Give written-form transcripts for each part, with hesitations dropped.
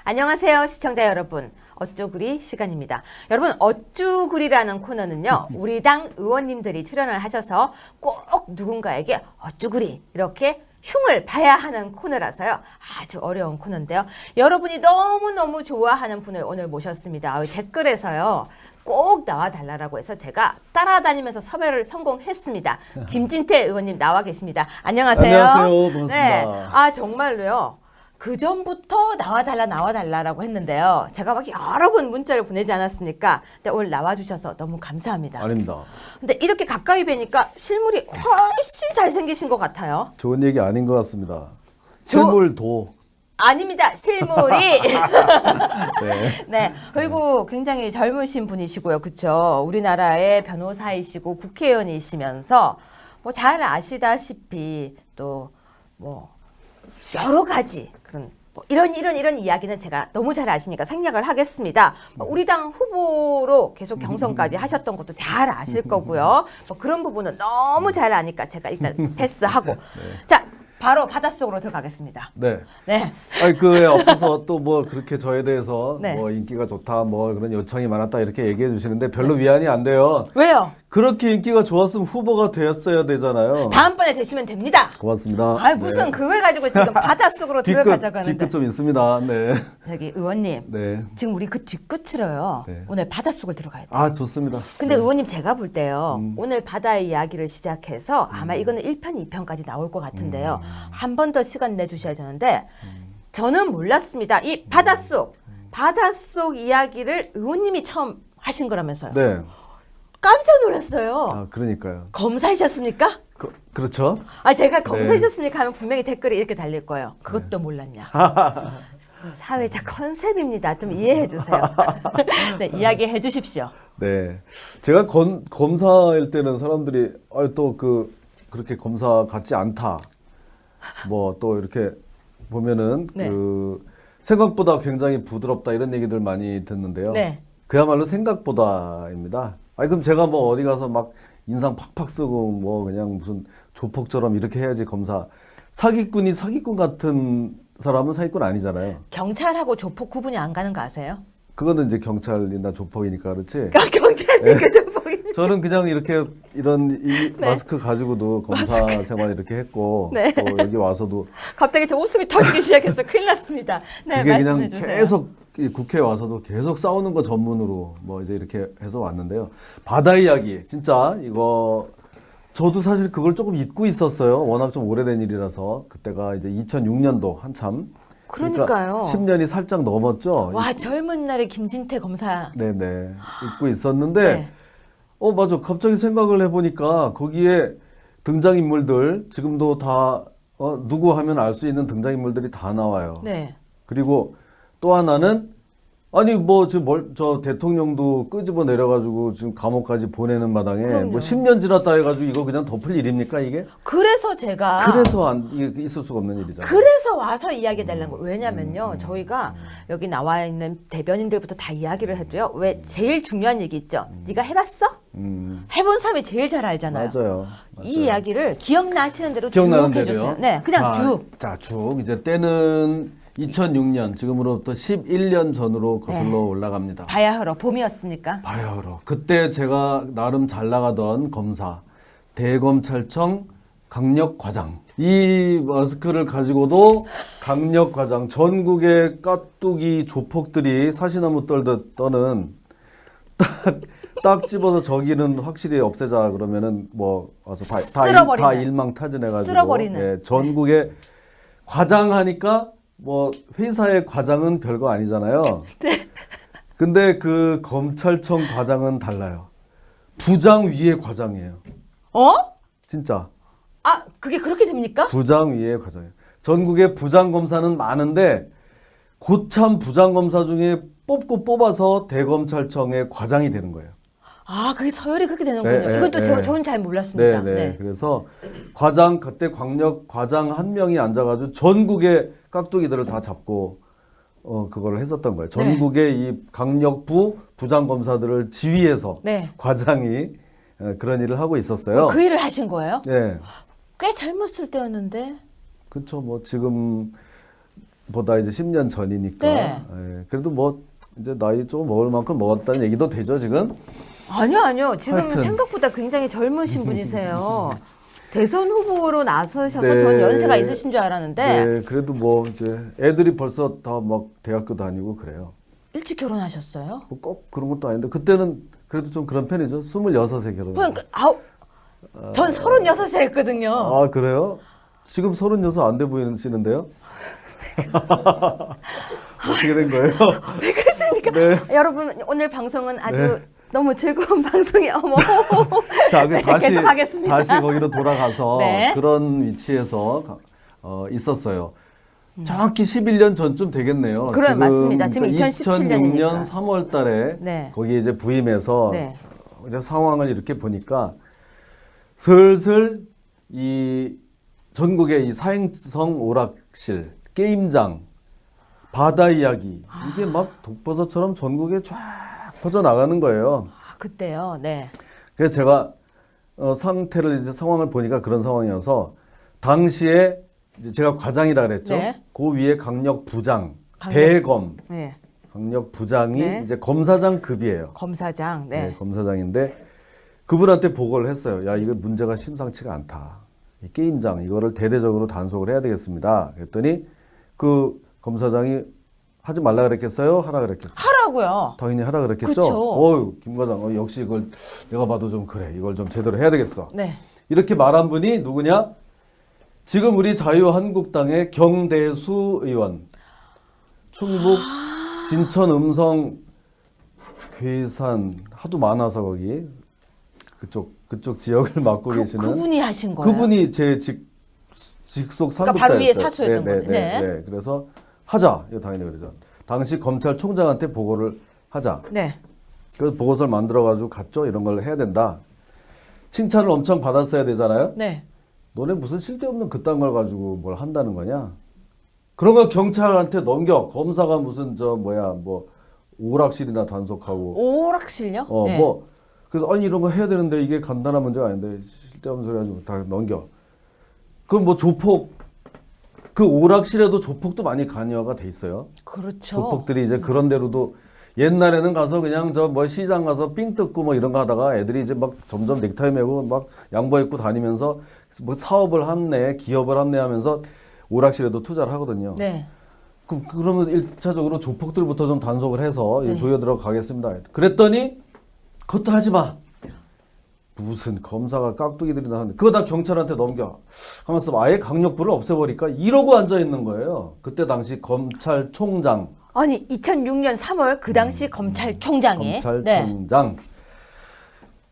안녕하세요, 시청자 여러분. 어쭈구리 시간입니다. 여러분, 어쭈구리라는 코너는요, 우리 당 의원님들이 출연을 하셔서 꼭 누군가에게 어쭈구리 이렇게 흉을 봐야 하는 코너라서요. 아주 어려운 코너인데요. 여러분이 너무너무 좋아하는 분을 오늘 모셨습니다. 댓글에서요. 꼭 나와달라고 해서 제가 따라다니면서 섭외를 성공했습니다. 김진태 의원님 나와 계십니다. 안녕하세요. 안녕하세요. 반갑습니다. 네. 아, 정말로요. 그 전부터 나와달라라고 했는데요. 제가 막 여러 번 문자를 보내지 않았습니까? 근데 오늘 나와주셔서 너무 감사합니다. 아닙니다. 근데 이렇게 가까이 뵈니까 실물이 훨씬 잘생기신 것 같아요. 좋은 얘기 아닌 것 같습니다. 실물도. 아닙니다. 실물이. 네. 네. 그리고 굉장히 젊으신 분이시고요. 그렇죠? 우리나라의 변호사이시고 국회의원이시면서 뭐 잘 아시다시피 또 뭐 여러 가지 그런 뭐 이런 이야기는 제가 너무 잘 아시니까 생략을 하겠습니다. 우리 당 후보로 계속 경선까지 하셨던 것도 잘 아실 거고요. 뭐 그런 부분은 너무 잘 아니까 제가 일단 패스하고 자 바로 바닷속으로 들어가겠습니다. 네. 네. 아니 그에 앞서서 또 뭐 그렇게 저에 대해서 네. 뭐 인기가 좋다 뭐 그런 요청이 많았다 이렇게 얘기해 주시는데 별로 위안이 안 돼요. 왜요? 그렇게 인기가 좋았으면 후보가 되었어야 되잖아요. 다음번에 되시면 됩니다. 고맙습니다. 아 무슨 그걸 가지고 지금 바닷속으로 들어가자고 하는데. 뒤끝 좀 있습니다. 네. 저기 의원님 네. 지금 우리 그 뒷끝으로요. 네. 오늘 바닷속을 들어가야 돼요. 아 좋습니다. 근데 네. 의원님 제가 볼 때요. 오늘 바다의 이야기를 시작해서 아마 이거는 1편, 2편까지 나올 것 같은데요. 한 번 더 시간 내주셔야 되는데 저는 몰랐습니다. 이 바닷속 이야기를 의원님이 처음 하신 거라면서요. 네. 깜짝 놀랐어요. 아 그러니까요. 검사이셨습니까? 그렇죠. 아 제가 검사이셨습니까 하면 분명히 댓글이 이렇게 달릴 거예요. 그것도 몰랐냐. 사회자 컨셉입니다. 좀 이해해 주세요. 네, 이야기해 주십시오. 네, 제가 검사일 때는 사람들이 또 그렇게 검사 같지 않다. 뭐 또 이렇게 보면은 네. 그 생각보다 굉장히 부드럽다 이런 얘기들 많이 듣는데요. 네. 그야말로 생각보다입니다. 아니 그럼 제가 뭐 어디 가서 막 인상 팍팍 쓰고 뭐 그냥 무슨 조폭처럼 이렇게 해야지 검사. 사기꾼이 사기꾼 같은 사람은 사기꾼 아니잖아요. 경찰하고 조폭 구분이 안 가는 거 아세요? 그거는 이제 경찰이나 조폭이니까 그렇지. 경찰이니까 조폭이. 저는 그냥 이렇게 이런 네. 마스크 가지고도 검사 생활 이렇게 했고 네. 또 여기 와서도 갑자기 저 웃음이 터지기 시작했어. 큰일 났습니다. 네, 그게 그냥 말씀해 주세요. 계속 이 국회에 와서도 계속 싸우는 거 전문으로 뭐 이제 이렇게 해서 왔는데요. 바다 이야기 진짜 이거 저도 사실 그걸 조금 잊고 있었어요. 워낙 좀 오래된 일이라서 그때가 이제 2006년도 한참. 그러니까요. 10년이 살짝 넘었죠. 와 젊은 날에 김진태 검사. 네네 잊고 있었는데. 네. 맞아. 갑자기 생각을 해보니까 거기에 등장인물들 지금도 다 누구 하면 알 수 있는 등장인물들이 다 나와요. 네. 그리고 또 하나는 아니 뭐 지금 저 대통령도 끄집어 내려가지고 지금 감옥까지 보내는 마당에 그럼요. 뭐 10년 지났다 해가지고 이거 그냥 덮을 일입니까 이게? 그래서 제가 그래서 이게 있을 수가 없는 일이잖아요. 그래서 와서 이야기해 달라는 거예요. 왜냐면요. 저희가 여기 나와 있는 대변인들부터 다 이야기를 해도요. 왜 제일 중요한 얘기 있죠. 네가 해봤어? 해본 사람이 제일 잘 알잖아요. 맞아요. 이 이야기를 기억나시는 대로 쭉 기억나는 해주세요. 대로요? 네, 그냥 쭉. 자, 쭉. 이제 때는 2006년, 지금으로부터 11년 전으로 거슬러 네. 올라갑니다. 바야흐로 봄이었습니까? 바야흐로. 그때 제가 나름 잘 나가던 검사, 대검찰청 강력과장. 이 마스크를 가지고도 강력과장, 전국의 깍두기 조폭들이 사시나무 떨듯 떠는 딱 집어서 저기는 확실히 없애자 그러면은 뭐 와서 다 일망타진해가지고 쓸어버리는. 예, 전국에 과장 하니까 뭐 회사의 과장은 별거 아니잖아요. 네. 근데 그 검찰청 과장은 달라요. 부장 위의 과장이에요. 어? 진짜 아, 그게 그렇게 됩니까? 부장 위의 과장이에요. 전국에 부장 검사는 많은데 고참 부장 검사 중에 뽑아서 대검찰청의 과장이 되는 거예요. 아, 그게 서열이 그렇게 되는군요. 네, 이건 또 네. 저는 잘 몰랐습니다. 네. 그래서 과장 그때 광역 과장 한 명이 앉아가지고 전국의 깍두기들을 다 잡고 그걸 했었던 거예요. 전국의 이 강력부 부장 검사들을 지휘해서 네. 과장이 그런 일을 하고 있었어요. 그 일을 하신 거예요? 네, 꽤 젊었을 때였는데. 그렇죠. 뭐 지금 보다 이제 10년 전이니까. 네. 예, 그래도 뭐 이제 나이 좀 먹을 만큼 먹었다는 얘기도 되죠, 지금? 아니요. 지금 하여튼. 생각보다 굉장히 젊으신 분이세요. 대선 후보로 나서셔서 네. 전 연세가 있으신 줄 알았는데 네, 그래도 뭐 이제 애들이 벌써 다 막 대학교 다니고 그래요. 일찍 결혼하셨어요? 뭐 꼭 그런 것도 아닌데 그때는 그래도 좀 그런 편이죠. 26에 결혼. 그러니까 전 36세 했거든요. 아, 그래요? 지금 36 안 돼 보이시는데요? 어떻게 된 거예요? 왜 그러십니까? 네. 여러분 오늘 방송은 아주 네. 너무 즐거운 방송이 어머. 자, 그 다시 계속하겠습니다. 다시 거기로 돌아가서 네. 그런 위치에서 있었어요. 정확히 11년 전쯤 되겠네요. 그래, 맞습니다. 지금 2006년 2017년이니까. 3월 달에 네. 거기에 이제 부임해서 네. 이제 상황을 이렇게 보니까 슬슬 이 전국의 이 사행성 오락실, 게임장, 바다 이야기 이게 막 독버섯처럼 전국에 쫙 퍼져 나가는 거예요. 그때요. 네. 그래서 제가 상태를 이제 상황을 보니까 그런 상황이어서 당시에 이제 제가 과장이라 그랬죠. 네. 그 위에 강력 부장, 강력- 대검, 네. 강력 부장이 네. 이제 검사장 급이에요. 검사장. 네. 네, 검사장인데 그분한테 보고를 했어요. 야, 이거 문제가 심상치가 않다. 이 게임장 이거를 대대적으로 단속을 해야 되겠습니다. 그랬더니 그 검사장이 하지 말라 그랬겠어요? 하라 그랬겠어요? 하라고요. 당연히 하라 그랬겠죠. 그쵸. 어유, 김 과장, 역시 이걸 내가 봐도 좀 그래. 이걸 좀 제대로 해야 되겠어. 네. 이렇게 말한 분이 누구냐? 지금 우리 자유한국당의 경대수 의원, 충북 진천 음성 괴산 하도 많아서 거기 그쪽 지역을 맡고 계시는 그분이 하신 거예요. 그분이 제 직속 그러니까 상급자였어요. 바로 위에 사수였던 네, 거네. 네. 네. 그래서 하자. 이거 당연히 그러죠. 당시 검찰총장한테 보고를 하자. 네. 그래서 보고서를 만들어가지고 갔죠. 이런 걸 해야 된다. 칭찬을 엄청 받았어야 되잖아요. 네. 너네 무슨 쓸데없는 그딴 걸 가지고 뭘 한다는 거냐? 그런 걸 경찰한테 넘겨. 검사가 무슨 뭐 오락실이나 단속하고. 오락실요? 네. 그래서 아니 이런 거 해야 되는데 이게 간단한 문제가 아닌데 쓸데없는 소리 가지고 다 넘겨. 그럼 뭐 조폭 그 오락실에도 조폭도 많이 관여가 돼 있어요. 그렇죠. 조폭들이 이제 그런 데로도 옛날에는 가서 그냥 시장 가서 삥 뜯고 뭐 이런 거 하다가 애들이 이제 막 점점 넥타이 메고 막 양복 입고 다니면서 뭐 사업을 한내, 기업을 한내 하면서 오락실에도 투자를 하거든요. 네. 그러면 1차적으로 조폭들부터 좀 단속을 해서 네. 조여 들어가겠습니다. 그랬더니 그것도 하지 마. 무슨 검사가 깍두기들이 나왔는데 그거 다 경찰한테 넘겨. 하면서 아예 강력부를 없애버릴까? 이러고 앉아있는 거예요. 그때 당시 검찰총장. 아니 2006년 3월 그 당시 검찰총장이 검찰총장.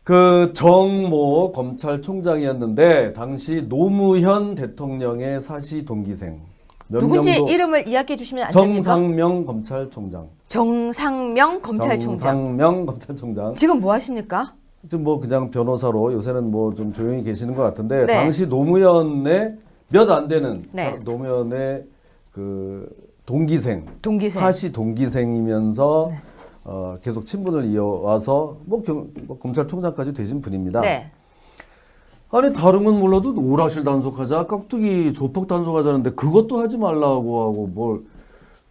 그 정모 검찰총장이었는데 당시 노무현 대통령의 사시 동기생. 누군지 명령도 이름을 이야기해 주시면 안 됩니까? 정상명 검찰총장. 정상명 검찰총장. 정상명 검찰총장. 지금 뭐 하십니까? 지금 뭐 그냥 변호사로 요새는 뭐 좀 조용히 계시는 것 같은데 네. 당시 노무현의 몇 안 되는 네. 노무현의 그 동기생. 동기생. 사시 동기생이면서 계속 친분을 이어와서 뭐 검찰총장까지 되신 분입니다. 네. 아니 다른 건 몰라도 오락실 단속하자, 깍두기 조폭 단속하자는데 그것도 하지 말라고 하고 뭘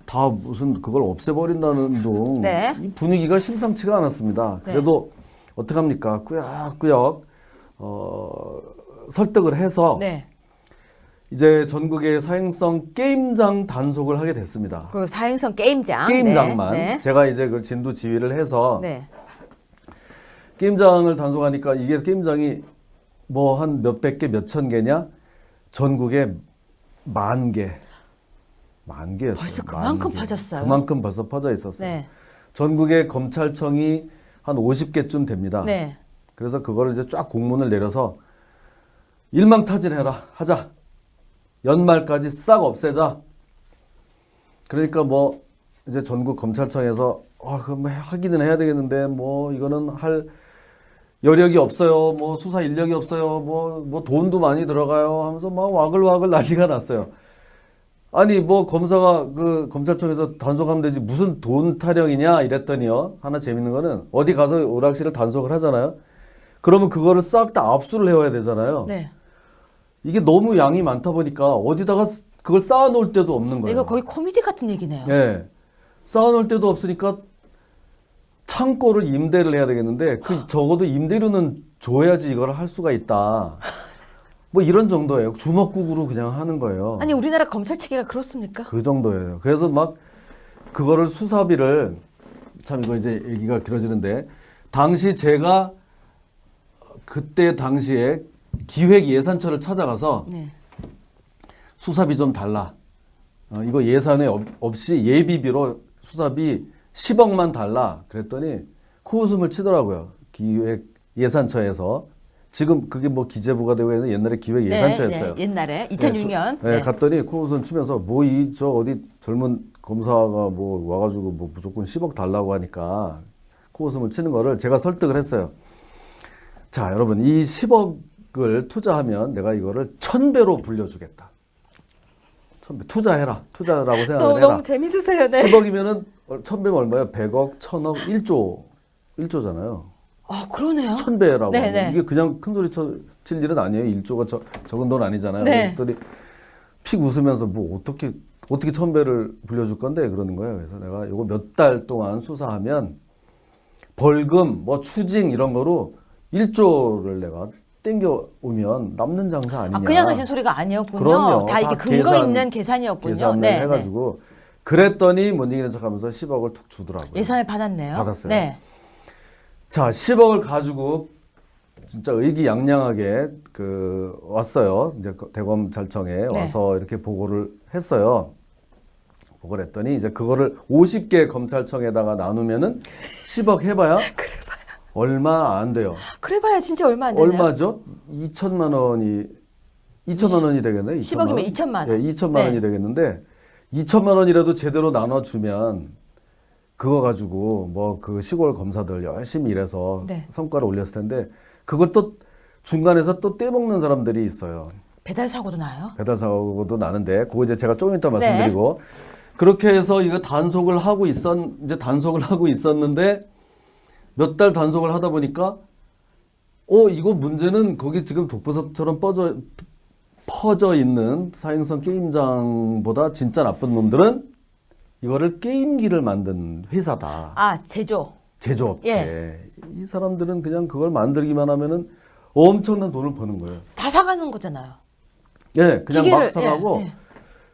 다 무슨 그걸 없애버린다는 둥. 네. 이 분위기가 심상치가 않았습니다. 네. 그래도 어떡합니까? 꾸역꾸역 설득을 해서 네. 이제 전국의 사행성 게임장 단속을 하게 됐습니다. 그리고 사행성 게임장. 게임장만 네. 제가 이제 그 진두 지휘를 해서 네. 게임장을 단속하니까 이게 게임장이 뭐 한 몇백 개, 몇천 개냐? 전국에 10,000개. 10,000개였어요. 벌써 그만큼 퍼졌어요. 그만큼 벌써 퍼져 있었어요. 네. 전국의 검찰청이 한 50개쯤 됩니다. 네. 그래서 그거를 이제 쫙 공문을 내려서 일망타진해라. 하자. 연말까지 싹 없애자. 그러니까 뭐 이제 전국 검찰청에서 그럼 하기는 해야 되겠는데 뭐 이거는 할 여력이 없어요. 뭐 수사 인력이 없어요. 뭐 돈도 많이 들어가요. 하면서 막 와글와글 난리가 났어요. 아니 뭐 검사가 그 검찰청에서 단속하면 되지 무슨 돈 타령이냐 이랬더니요. 하나 재밌는 거는 어디 가서 오락실을 단속을 하잖아요. 그러면 그거를 싹 다 압수를 해와야 되잖아요. 네. 이게 너무 양이 많다 보니까 어디다가 그걸 쌓아놓을 데도 없는 거예요. 이거 거의 코미디 같은 얘기네요. 예. 쌓아놓을 데도 없으니까 창고를 임대를 해야 되겠는데 그 적어도 임대료는 줘야지 이걸 할 수가 있다. 뭐 이런 정도예요. 주먹국으로 그냥 하는 거예요. 아니 우리나라 검찰 체계가 그렇습니까? 그 정도예요. 그래서 막 그거를 수사비를 참 이거 이제 얘기가 길어지는데 당시 제가 그때 당시에 기획예산처를 찾아가서 네. 수사비 좀 달라. 이거 예산에 없이 예비비로 수사비 10억만 달라. 그랬더니 코웃음을 치더라고요. 기획예산처에서. 지금 그게 뭐 기재부가 되고 있는 옛날에 기획예산처였어요. 네, 옛날에 2006년. 네, 갔더니 코웃음 치면서 뭐 이 저 어디 젊은 검사가 뭐 와가지고 뭐 무조건 10억 달라고 하니까 코웃음을 치는 거를 제가 설득을 했어요. 자, 여러분 이 10억을 투자하면 내가 이거를 1000배로 불려주겠다. 1000배 투자해라. 투자라고 생각을 해라. 너무 재밌으세요. 네. 10억이면은 1000배면 얼마예요? 100억, 1000억, 1조잖아요. 아 그러네요. 1000배라고. 네네. 이게 그냥 큰 소리 칠 일은 아니에요. 1조가 적은 돈 아니잖아요. 네. 그랬더니 픽 웃으면서 뭐 어떻게 1000배를 불려줄 건데 그러는 거예요. 그래서 내가 이거 몇 달 동안 수사하면 벌금, 뭐 추징 이런 거로 1조를 내가 땡겨 오면 남는 장사 아니냐. 아, 그냥 하신 소리가 아니었군요. 그럼요. 다 이게 다 근거 계산, 있는 계산이었군요. 계산을 네, 해가지고 그랬더니 못 이기는 척하면서 10억을 툭 주더라고요. 예산을 받았네요. 받았어요. 네. 자, 10억을 가지고 진짜 의기양양하게 왔어요. 이제 대검찰청에 와서 이렇게 보고를 했어요. 보고를 했더니 이제 그거를 50개 검찰청에다가 나누면은 10억 해봐야 얼마 안 돼요. 그래봐야 진짜 얼마 안 되네요. 얼마죠? 2천만 원이 되겠네요. 10억이면 2천만 원. 예, 2천만 네. 원이 되겠는데 2천만 원이라도 제대로 나눠주면 그거 가지고 뭐 그 시골 검사들 열심히 일해서 네. 성과를 올렸을 텐데 그것도 중간에서 또 떼먹는 사람들이 있어요. 배달 사고도 나요? 배달 사고도 나는데 그거 이제 제가 조금 이따 네. 말씀드리고 그렇게 해서 이거 단속을 하고 있었는데 몇 달 단속을 하다 보니까 이거 문제는 거기 지금 독버섯처럼 퍼져 있는 사행성 게임장보다 진짜 나쁜 놈들은 이거를 게임기를 만든 회사다. 아 제조업체. 예. 이 사람들은 그냥 그걸 만들기만 하면은 엄청난 돈을 버는 거예요. 다 사가는 거잖아요. 예, 그냥 기계를, 막 사가고 예.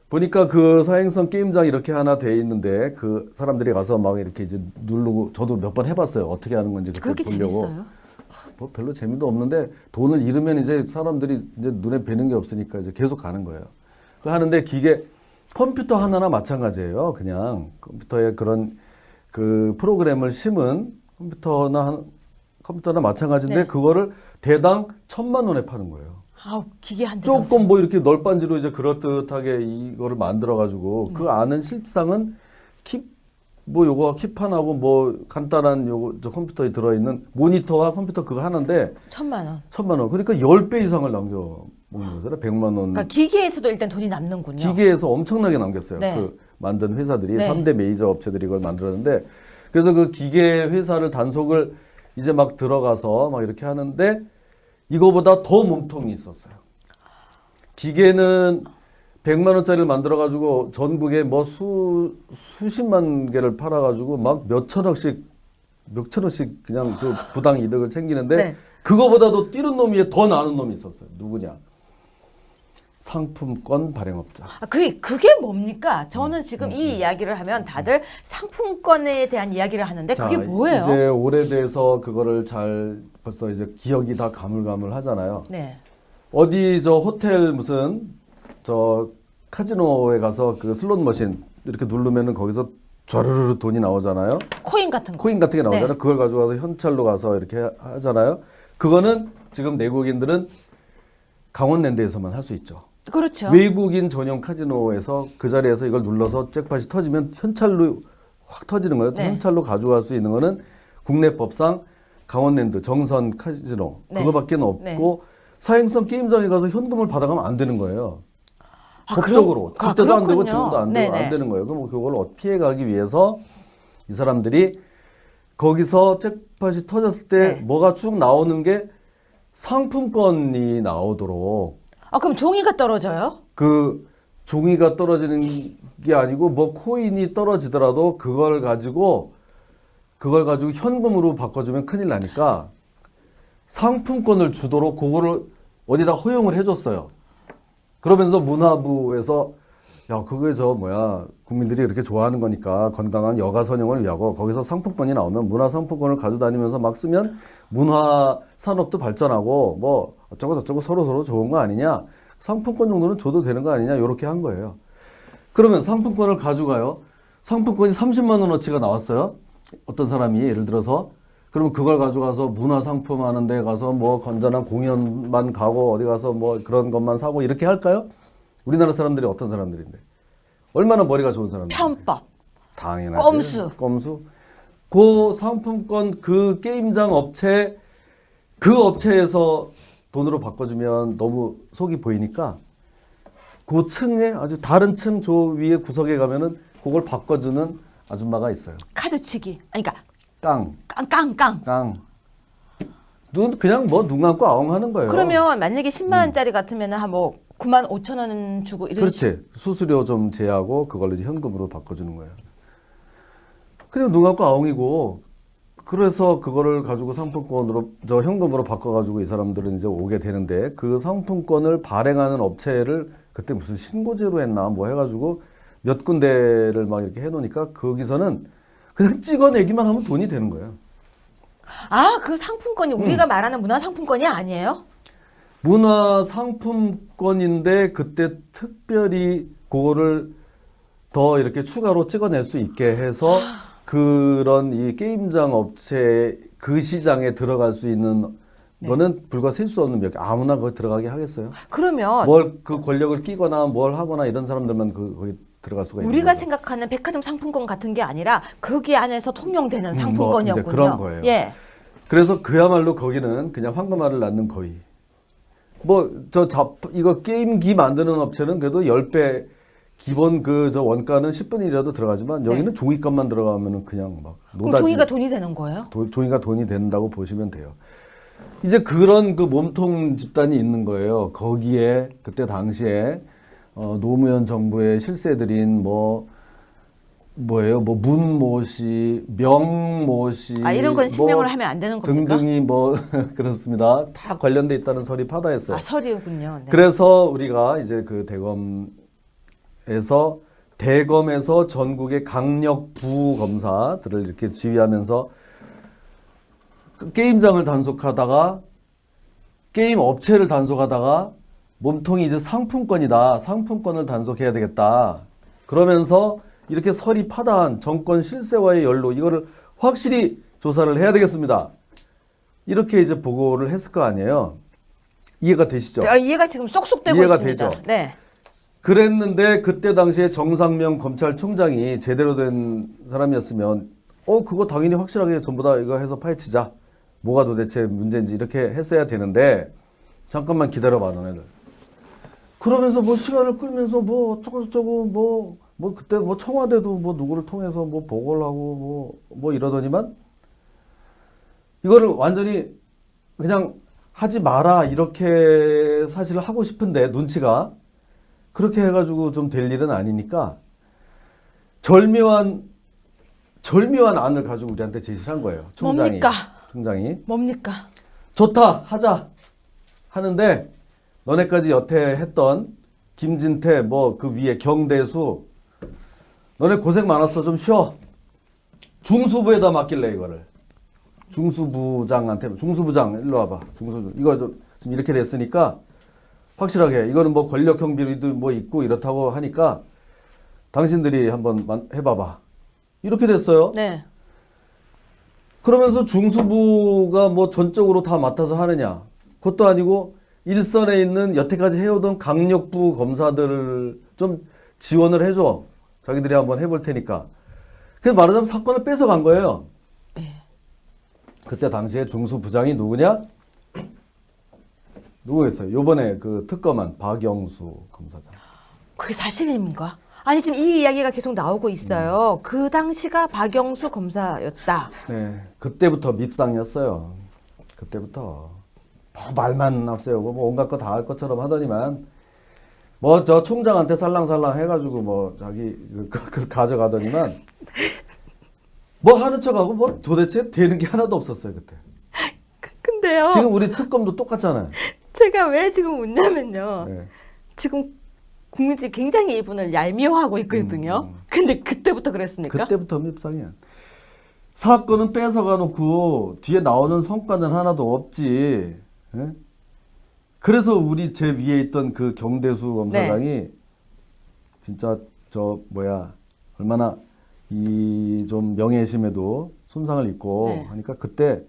보니까 그 사행성 게임장 이렇게 하나 돼 있는데 그 사람들이 가서 막 이렇게 이제 누르고 저도 몇 번 해봤어요. 어떻게 하는 건지 그렇게 보려고. 재밌어요? 뭐 별로 재미도 없는데 돈을 잃으면 이제 사람들이 이제 눈에 뵈는 게 없으니까 이제 계속 가는 거예요. 그 하는데 컴퓨터 하나나 마찬가지예요. 그냥 컴퓨터에 그런 그 프로그램을 심은 컴퓨터나 마찬가지인데 네. 그거를 대당 1000만 원에 파는 거예요. 아 기계 한 대. 조금 뭐 이렇게 널빤지로 이제 그럴듯하게 이거를 만들어 가지고 그 안은 실상은 요거 킵판하고 뭐 간단한 요거 저 컴퓨터에 들어 있는 모니터와 컴퓨터 그거 하나인데 1000만 원. 1000만 원. 그러니까 10배 이상을 남겨 먹는 거잖아요. 100만 원. 그러니까 기계에서도 일단 돈이 남는군요. 기계에서 엄청나게 남겼어요. 네. 그 만든 회사들이 네. 3대 메이저 업체들이 이걸 만들었는데 그래서 그 기계 회사를 단속을 이제 막 들어가서 막 이렇게 하는데 이거보다 더 몸통이 있었어요. 기계는 100만 원짜리를 만들어 가지고 전국에 뭐 수십만 개를 팔아 가지고 막 몇천억씩 그냥 그 부당 이득을 챙기는데 네. 그거보다도 뛰는 놈 위에 더 나은 놈이 있었어요. 누구냐? 상품권 발행업자. 아, 그게 뭡니까? 저는 지금 이 이야기를 하면 다들 상품권에 대한 이야기를 하는데 그게 뭐예요? 이제 오래돼서 그거를 벌써 이제 기억이 다 가물가물하잖아요. 네. 어디 저 호텔 무슨 저 카지노에 가서 그 슬롯 머신 이렇게 누르면은 거기서 좌르르 돈이 나오잖아요. 코인 같은 거. 코인 같은 게 나오잖아요. 네. 그걸 가지고 가서 현찰로 가서 이렇게 하잖아요. 그거는 지금 내국인들은 강원랜드에서만 할 수 있죠. 그렇죠. 외국인 전용 카지노에서 그 자리에서 이걸 눌러서 잭팟이 터지면 현찰로 확 터지는 거예요. 네. 현찰로 가져갈 수 있는 거는 국내법상 강원랜드 정선 카지노 네. 그거밖에 없고 사행성 게임장에 가서 현금을 받아가면 안 되는 거예요. 아, 법적으로 그때도 안 되고 그렇군요. 지금도 안 네네. 되는 거예요. 그럼 그걸 피해가기 위해서 이 사람들이 거기서 잭팟이 터졌을 때 네. 뭐가 쭉 나오는 게 상품권이 나오도록 아 그럼 종이가 떨어져요? 그 종이가 떨어지는 게 아니고 뭐 코인이 떨어지더라도 그걸 가지고 현금으로 바꿔주면 큰일 나니까 상품권을 주도록 그거를 어디다 허용을 해줬어요. 그러면서 문화부에서 야, 그게 국민들이 이렇게 좋아하는 거니까 건강한 여가 선용을 위하고 거기서 상품권이 나오면 문화 상품권을 가져다니면서 막 쓰면 문화 산업도 발전하고 뭐 어쩌고 저쩌고 서로 좋은 거 아니냐. 상품권 정도는 줘도 되는 거 아니냐. 이렇게 한 거예요. 그러면 상품권을 가져가요. 상품권이 30만 원어치가 나왔어요. 어떤 사람이 예를 들어서 그러면 그걸 가져가서 문화 상품 하는 데 가서 뭐 건전한 공연만 가고 어디 가서 뭐 그런 것만 사고 이렇게 할까요? 우리나라 사람들이 어떤 사람들인데? 얼마나 머리가 좋은 사람들? 편법. 당연하지. 꼼수. 그 상품권 그 게임장 업체 그 업체에서 돈으로 바꿔주면 너무 속이 보이니까 그 층에 아주 다른 층 저 위에 구석에 가면은 그걸 바꿔주는 아줌마가 있어요. 카드치기. 아니 그러니까 깡. 깡. 그냥 뭐 눈 감고 아웅 하는 거예요. 그러면 만약에 10만 원짜리 같으면은 한 뭐 9만 5천 원 주고 이런 그렇지. 수수료 좀 제하고 그걸로 이제 현금으로 바꿔주는 거예요. 그냥 눈 감고 아웅이고 그래서 그거를 가지고 상품권으로 현금으로 바꿔가지고 이 사람들은 이제 오게 되는데 그 상품권을 발행하는 업체를 그때 무슨 신고제로 했나 뭐 해가지고 몇 군데를 막 이렇게 해놓으니까 거기서는 그냥 찍어내기만 하면 돈이 되는 거예요. 아, 그 상품권이 우리가 말하는 문화 상품권이 아니에요? 문화 상품권인데 그때 특별히 그거를 더 이렇게 추가로 찍어낼 수 있게 해서 그런 이 게임장 업체 그 시장에 들어갈 수 있는 거는 불과 셀 수 없는 몇 개. 아무나 거기 들어가게 하겠어요? 그러면 뭘 그 권력을 끼거나 뭘 하거나 이런 사람들만 거기 들어갈 수가 있는 우리가 거죠. 생각하는 백화점 상품권 같은 게 아니라 거기 안에서 통용되는 이제 상품권이었군요. 그런 거예요. 예. 그래서 그야말로 거기는 그냥 황금알을 낳는 거위. 이거 게임기 만드는 업체는 그래도 10배 기본 원가는 10분의 1이라도 들어가지만 여기는 종이값만 들어가면은 그냥 막 그럼 노다지. 종이가 돈이 되는 거예요? 종이가 돈이 된다고 보시면 돼요. 이제 그런 그 몸통 집단이 있는 거예요. 거기에 그때 당시에 노무현 정부의 실세들인 문모씨, 명모씨, 아, 이런 건 실명을 하면 안 되는 겁니까? 등등이 그렇습니다. 다 관련돼 있다는 설이 파다했어요. 아, 설이군요. 네. 그래서 우리가 이제 그 대검에서 전국의 강력 부검사들을 이렇게 지휘하면서 그 게임장을 단속하다가 게임 업체를 단속하다가 몸통이 이제 상품권이다. 상품권을 단속해야 되겠다. 그러면서 이렇게 설이 파다한 정권 실세와의 연루 이거를 확실히 조사를 해야 되겠습니다. 이렇게 이제 보고를 했을 거 아니에요. 이해가 되시죠? 이해가 지금 쏙쏙 되고 이해가 있습니다. 되죠? 네. 그랬는데 그때 당시에 정상명 검찰총장이 제대로 된 사람이었으면 그거 당연히 확실하게 전부 다 이거 해서 파헤치자. 뭐가 도대체 문제인지 이렇게 했어야 되는데 잠깐만 기다려봐 너네들. 그러면서 시간을 끌면서 어쩌고 그때 청와대도 누구를 통해서 보고를 하고 이러더니만 이거를 완전히 그냥 하지 마라 이렇게 사실 하고 싶은데 눈치가 그렇게 해가지고 좀 될 일은 아니니까 절묘한 안을 가지고 우리한테 제시한 거예요. 총장이. 뭡니까? 좋다 하자 하는데 너네까지 여태 했던 김진태 그 위에 경대수 너네 고생 많았어 좀 쉬어. 중수부에다 맡길래 이거를 중수부장 일로 와봐. 이거 좀 이렇게 됐으니까 확실하게 이거는 권력형 비리도 있고 이렇다고 하니까 당신들이 한번 해봐봐. 이렇게 됐어요. 네. 그러면서 중수부가 전적으로 다 맡아서 하느냐? 그것도 아니고 일선에 있는 여태까지 해오던 강력부 검사들을 좀 지원을 해줘. 자기들이 한번 해볼 테니까. 그래서 말하자면 사건을 뺏어간 거예요. 네. 그때 당시에 중수부장이 누구냐? 누구였어요? 요번에 그 특검한 박영수 검사장. 그게 사실입니까? 아니 지금 이 이야기가 계속 나오고 있어요. 그 당시가 박영수 검사였다. 네, 그때부터 밉상이었어요. 그때부터 말만 앞세우고 온갖 거 다 할 것처럼 하더니만 뭐 저 총장한테 살랑살랑 해가지고 뭐 자기 그걸 가져가더니만 뭐 하는 척하고 뭐 도대체 되는 게 하나도 없었어요 그때. 근데요. 지금 우리 특검도 똑같잖아요. 제가 왜 지금 웃냐면요. 네. 지금 국민들이 굉장히 이분을 얄미워하고 있거든요. 근데 그때부터 그랬습니까? 그때부터 밉상이야. 사건은 뺏어가 놓고 뒤에 나오는 성과는 하나도 없지. 예? 그래서 우리 제 위에 있던 그 경대수 검사장이 진짜 저 뭐야 얼마나 이 좀 명예심에도 손상을 입고 네. 하니까 그때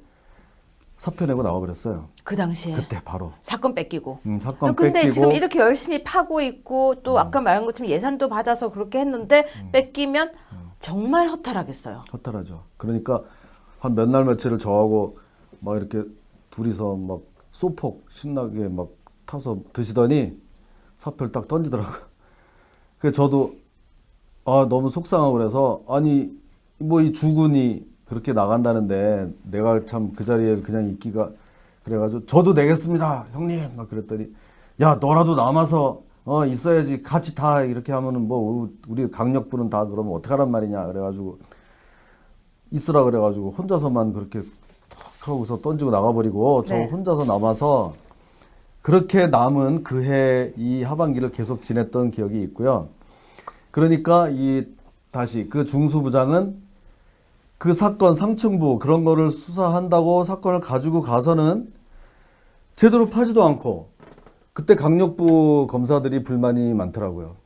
사표 내고 나와버렸어요. 그 당시에 그때 바로 사건 뺏기고. 사건 근데 뺏기고 지금 이렇게 열심히 파고 있고 또 아까 말한 것처럼 예산도 받아서 그렇게 했는데 뺏기면 정말 허탈하겠어요. 허탈하죠. 그러니까 한 몇 날 며칠을 저하고 막 이렇게 둘이서 막 소폭 신나게 막 타서 드시더니 사표를 딱 던지더라고요. 그래서 저도 너무 속상하고 그래서 아니 뭐 이 주군이 그렇게 나간다는데 내가 참 그 자리에 그냥 있기가 그래가지고 저도 내겠습니다 형님 막 그랬더니 야 너라도 남아서 있어야지 같이 다 이렇게 하면은 뭐 우리 강력부는 다 그러면 어떡하란 말이냐 그래가지고 있으라 그래가지고 혼자서만 그렇게 탁 하고서 던지고 나가버리고 저 네. 혼자서 남아서 그렇게 남은 그해 이 하반기를 계속 지냈던 기억이 있고요. 그러니까 이 다시 그 중수부장은 그 사건 상층부 그런 거를 수사한다고 사건을 가지고 가서는 제대로 파지도 않고 그때 강력부 검사들이 불만이 많더라고요.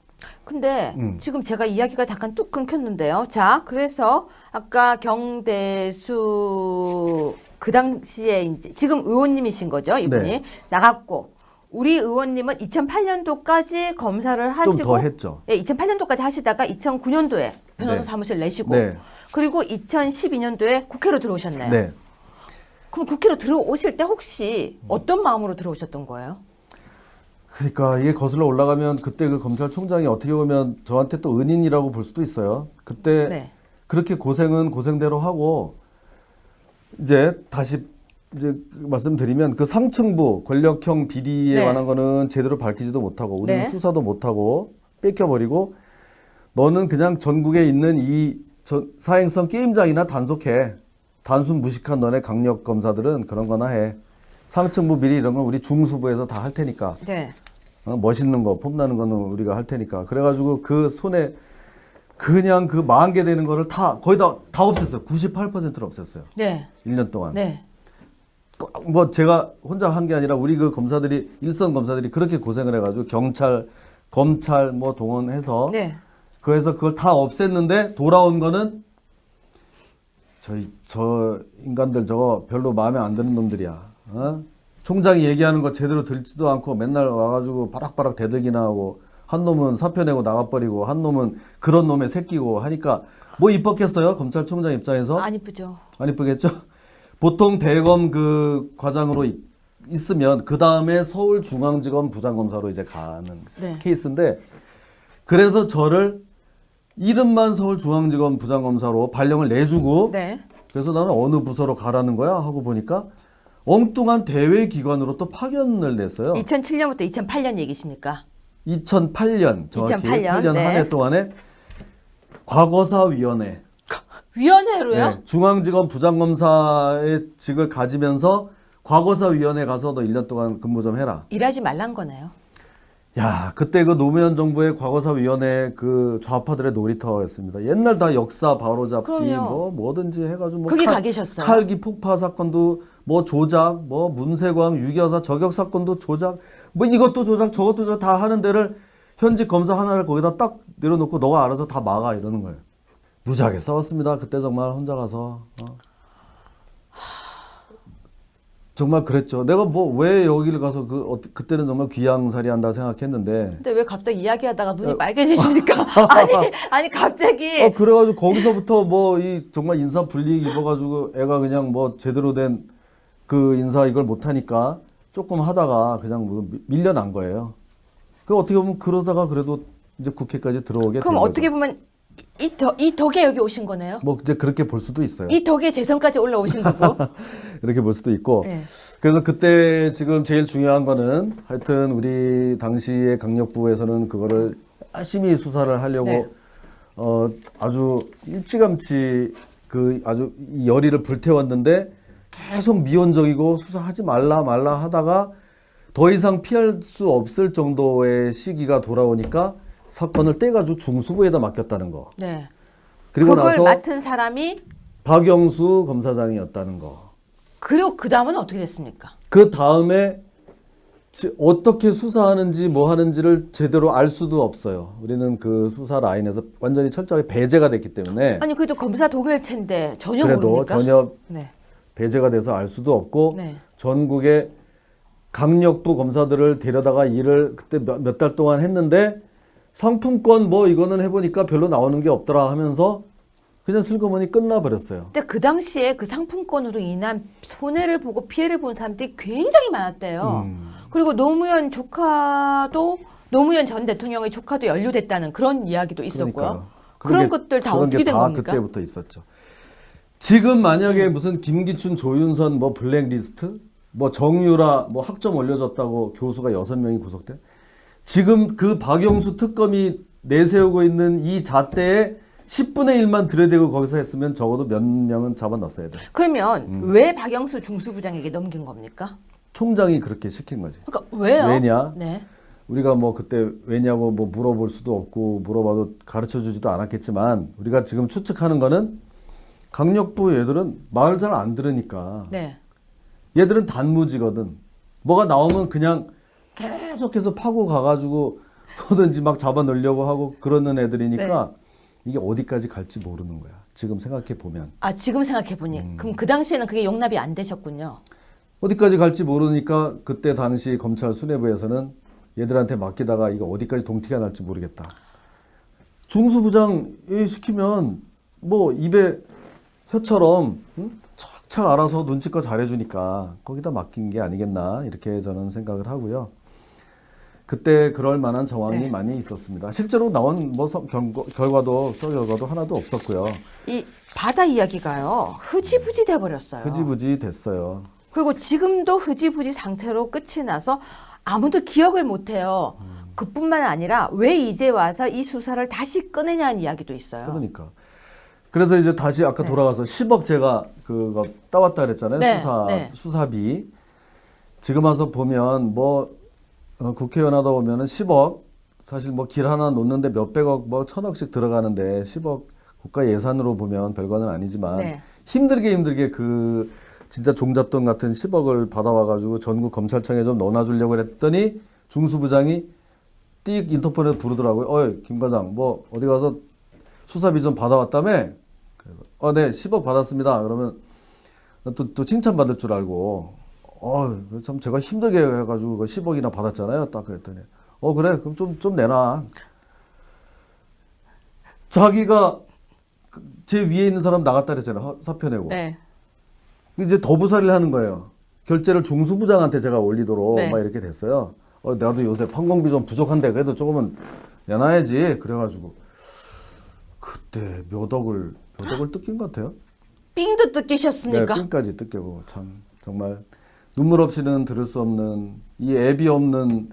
근데 지금 제가 이야기가 잠깐 뚝 끊겼는데요. 자, 그래서 아까 경대수 그 당시에 이제 지금 의원님이신 거죠, 이분이 네. 나갔고 우리 의원님은 2008년도까지 검사를 하시고 좀 더 했죠. 예, 2008년도까지 하시다가 2009년도에 변호사 네. 사무실 내시고 네. 그리고 2012년도에 국회로 들어오셨네요. 네. 그럼 국회로 들어오실 때 혹시 어떤 마음으로 들어오셨던 거예요? 그러니까 이게 거슬러 올라가면 그때 그 검찰총장이 어떻게 보면 저한테 또 은인이라고 볼 수도 있어요. 그때 네. 그렇게 고생은 고생대로 하고 이제 다시 이제 말씀드리면 그 상층부 권력형 비리에 네. 관한 거는 제대로 밝히지도 못하고 우리는 네. 수사도 못하고 뺏겨버리고 너는 그냥 전국에 있는 이 사행성 게임장이나 단속해. 단순 무식한 너네 강력 검사들은 그런 거나 해. 상층부 비리 이런 건 우리 중수부에서 다 할 테니까. 네. 멋있는 거, 폼나는 거는 우리가 할 테니까. 그래가지고 그 손에 그냥 그 10,000개 되는 거를 다 거의 다 없앴어요. 98%를 없앴어요. 네. 1년 동안. 네. 뭐 제가 혼자 한 게 아니라 우리 그 검사들이 일선 검사들이 그렇게 고생을 해가지고 경찰, 검찰 뭐 동원해서 네. 그래서 그걸 다 없앴는데 돌아온 거는 저 인간들 저거 별로 마음에 안 드는 놈들이야. 총장이 얘기하는 거 제대로 듣지도 않고 맨날 와가지고 바락바락 대들기나 하고 한 놈은 사표 내고 나가버리고 한 놈은 그런 놈의 새끼고 하니까 뭐 이뻤겠어요? 검찰총장 입장에서? 안 이쁘죠. 안 이쁘겠죠? 보통 대검 그 과장으로 있으면 그 다음에 서울중앙지검 부장검사로 이제 가는 네. 케이스인데 그래서 저를 이름만 서울중앙지검 부장검사로 발령을 내주고 네. 그래서 나는 어느 부서로 가라는 거야 하고 보니까 엉뚱한 대외기관으로 또 파견을 냈어요. 2007년부터 2008년 얘기십니까? 2008년 정확히 2008년, 8년 네. 한 해 동안에 과거사위원회 위원회로요? 네, 중앙지검 부장검사의 직을 가지면서 과거사위원회 가서 너 1년 동안 근무 좀 해라. 일하지 말란 거네요. 야, 그때 그 노무현 정부의 과거사위원회 그 좌파들의 놀이터였습니다. 옛날 다 역사 바로잡기 그럼요. 뭐 뭐든지 해가지고 뭐 거기 가 계셨어요? 칼기 폭파 사건도 뭐 조작, 뭐 문세광 유교사 저격 사건도 조작, 뭐 이것도 조작 저것도 조작 다 하는 데를 현직 검사 하나를 거기다 딱 내려놓고 너가 알아서 다 막아 이러는 거예요. 무지하게 싸웠습니다. 그때 정말 혼자 가서. 정말 그랬죠. 내가 뭐 왜 여기를 가서 그때는 정말 귀양살이 한다 생각했는데. 근데 왜 갑자기 이야기하다가 눈이 빨개지십니까? 아니 갑자기 그래가지고 거기서부터 뭐 이 정말 인사 불이익 입어가지고 애가 그냥 뭐 제대로 된 그 인사 이걸 못하니까 조금 하다가 그냥 뭐 밀려난 거예요. 그 어떻게 보면 그러다가 그래도 이제 국회까지 들어오게 그럼 된 어떻게 거죠. 보면 이 덕에 여기 오신 거네요? 뭐 이제 그렇게 볼 수도 있어요. 이 덕에 재선까지 올라오신 거고. 이렇게 볼 수도 있고. 네. 그래서 그때 지금 제일 중요한 거는 하여튼 우리 당시의 강력부에서는 그거를 열심히 수사를 하려고 네. 아주 일찌감치 그 아주 이 열의를 불태웠는데 계속 미온적이고 수사하지 말라 하다가 더 이상 피할 수 없을 정도의 시기가 돌아오니까 사건을 떼가지고 중수부에다 맡겼다는 거. 네. 그리고 그걸 나서 맡은 사람이 박영수 검사장이었다는 거. 그리고 그 다음은 어떻게 됐습니까? 그 다음에 어떻게 수사하는지 뭐 하는지를 제대로 알 수도 없어요. 우리는 그 수사 라인에서 완전히 철저하게 배제가 됐기 때문에 아니 그래도 검사 독일체인데 전혀 그래도 모릅니까? 전혀 네. 배제가 돼서 알 수도 없고 네. 전국의 강력부 검사들을 데려다가 일을 그때 몇 달 동안 했는데 상품권 뭐 이거는 해보니까 별로 나오는 게 없더라 하면서 그냥 슬그머니 끝나버렸어요. 근데 그 당시에 그 상품권으로 인한 손해를 보고 피해를 본 사람들이 굉장히 많았대요. 그리고 노무현 조카도 노무현 전 대통령의 조카도 연루됐다는 그런 이야기도 있었고요. 그러니까요. 그런 것들 다 어떻게 된 겁니까? 그때부터 있었죠. 지금 만약에 무슨 김기춘, 조윤선 뭐 블랙리스트, 뭐 정유라 뭐 학점 올려줬다고 교수가 6명이 구속돼. 지금 그 박영수 특검이 내세우고 있는 이 잣대에 10분의 1만 들여대고 거기서 했으면 적어도 몇 명은 잡아놨어야 돼. 그러면 왜 박영수 중수부장에게 넘긴 겁니까? 총장이 그렇게 시킨 거지. 그러니까 왜요? 왜냐? 네. 우리가 뭐 그때 왜냐고 뭐 물어볼 수도 없고 물어봐도 가르쳐 주지도 않았겠지만 우리가 지금 추측하는 거는 강력부 얘들은 말 잘 안 들으니까 네. 얘들은 단무지거든. 뭐가 나오면 그냥 계속해서 파고 가가지고 뭐든지 막 잡아 넣으려고 하고 그러는 애들이니까 이게 어디까지 갈지 모르는 거야. 지금 생각해 보면. 아 지금 생각해 보니 그럼 그 당시에는 그게 용납이 안 되셨군요. 어디까지 갈지 모르니까 그때 당시 검찰 수뇌부에서는 얘들한테 맡기다가 이거 어디까지 동티가 날지 모르겠다. 중수부장 시키면 뭐 입에 혀처럼 착착 알아서 눈치껏 잘해주니까 거기다 맡긴 게 아니겠나 이렇게 저는 생각을 하고요. 그때 그럴 만한 정황이 네. 많이 있었습니다. 실제로 나온 뭐 결과도 하나도 없었고요. 이 바다 이야기가요 흐지부지 돼 버렸어요. 흐지부지 됐어요. 그리고 지금도 흐지부지 상태로 끝이 나서 아무도 기억을 못 해요. 그뿐만 아니라 왜 이제 와서 이 수사를 다시 꺼내냐는 이야기도 있어요. 그러니까. 그래서 이제 다시 아까 네. 돌아가서 10억 제가 그거 따왔다 그랬잖아요. 네, 수사, 네. 수사비. 지금 와서 보면 뭐 국회의원 하다 보면은 10억 사실 뭐 길 하나 놓는데 몇백억 뭐 천억씩 들어가는데 10억 국가 예산으로 보면 별거는 아니지만 네. 힘들게 그 진짜 종잣돈 같은 10억을 받아와가지고 전국 검찰청에 좀 넣어놔주려고 했더니 중수부장이 띡 인터폰에 부르더라고요. 어이 김 과장 뭐 어디 가서 수사비 좀 받아왔다며? 네 10억 받았습니다. 그러면 또 칭찬받을 줄 알고 참 제가 힘들게 해가지고 10억이나 받았잖아요. 딱 그랬더니 그래 그럼 좀 내놔. 자기가 제 위에 있는 사람 나갔다 그랬잖아요. 사표 내고. 네. 이제 더부살이를 하는 거예요. 결제를 중수부장한테 제가 올리도록 네. 막 이렇게 됐어요. 나도 요새 판공비 좀 부족한데 그래도 조금은 내놔야지. 그래가지고 그때 몇 억을 뜯긴 것 같아요. 삥도 뜯기셨습니까? 네, 삥까지 뜯기고 참 정말 눈물 없이는 들을 수 없는 이 애비 없는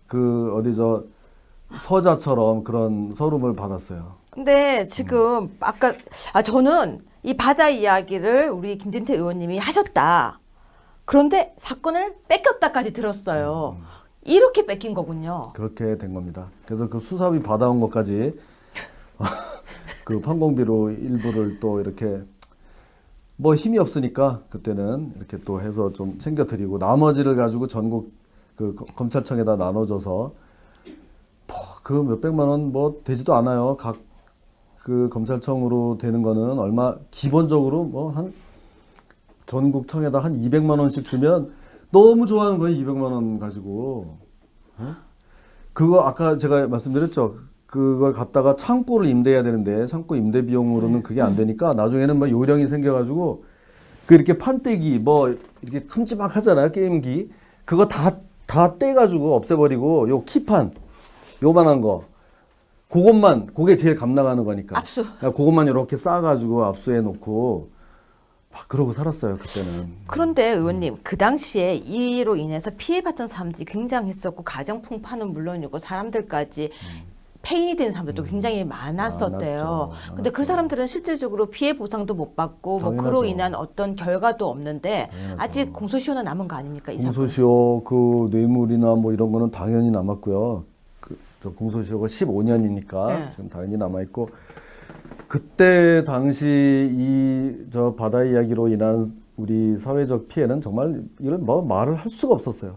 그 어디 저 서자처럼 그런 서름을 받았어요. 근데 지금 아까 저는 이 바다 이야기를 우리 김진태 의원님이 하셨다. 그런데 사건을 뺏겼다까지 들었어요. 이렇게 뺏긴 거군요. 그렇게 된 겁니다. 그래서 그 수사비 받아온 것까지 그 판공비로 일부를 또 이렇게 뭐 힘이 없으니까 그때는 이렇게 또 해서 좀 챙겨드리고 나머지를 가지고 전국 그 검찰청에다 나눠줘서 그 몇백만 원 뭐 되지도 않아요. 각 그 검찰청으로 되는 거는 얼마 기본적으로 뭐 한 전국 청에다 한 200만 원씩 주면 너무 좋아하는 거예요. 200만 원 가지고. 그거 아까 제가 말씀드렸죠. 그걸 갖다가 창고를 임대해야 되는데 창고 임대 비용으로는 그게 안 되니까 나중에는 막 요령이 생겨가지고 그 이렇게 판때기 뭐 이렇게 큼지막하잖아요. 게임기. 그거 다 떼가지고 없애버리고 요 키판 요만한 거 그게 제일 값 나가는 거니까. 압수. 그것만 이렇게 싸가지고 압수해 놓고 막 그러고 살았어요, 그때는. 그런데 의원님, 그 당시에 이로 인해서 피해봤던 사람들이 굉장했었고, 가정폭파는 물론이고, 사람들까지 폐인이 된 사람들도 굉장히 많았었대요. 많았죠. 근데 그 사람들은 실질적으로 피해 보상도 못 받고, 뭐 그로 당연하죠. 인한 어떤 결과도 없는데, 당연하죠. 아직 공소시효는 남은 거 아닙니까? 이 사건. 공소시효 그 뇌물이나 뭐 이런 거는 당연히 남았고요. 저 공소시효가 15년이니까 네. 지금 당연히 남아 있고 그때 당시 이 저 바다 이야기로 인한 우리 사회적 피해는 정말 이런 뭐 말을 할 수가 없었어요.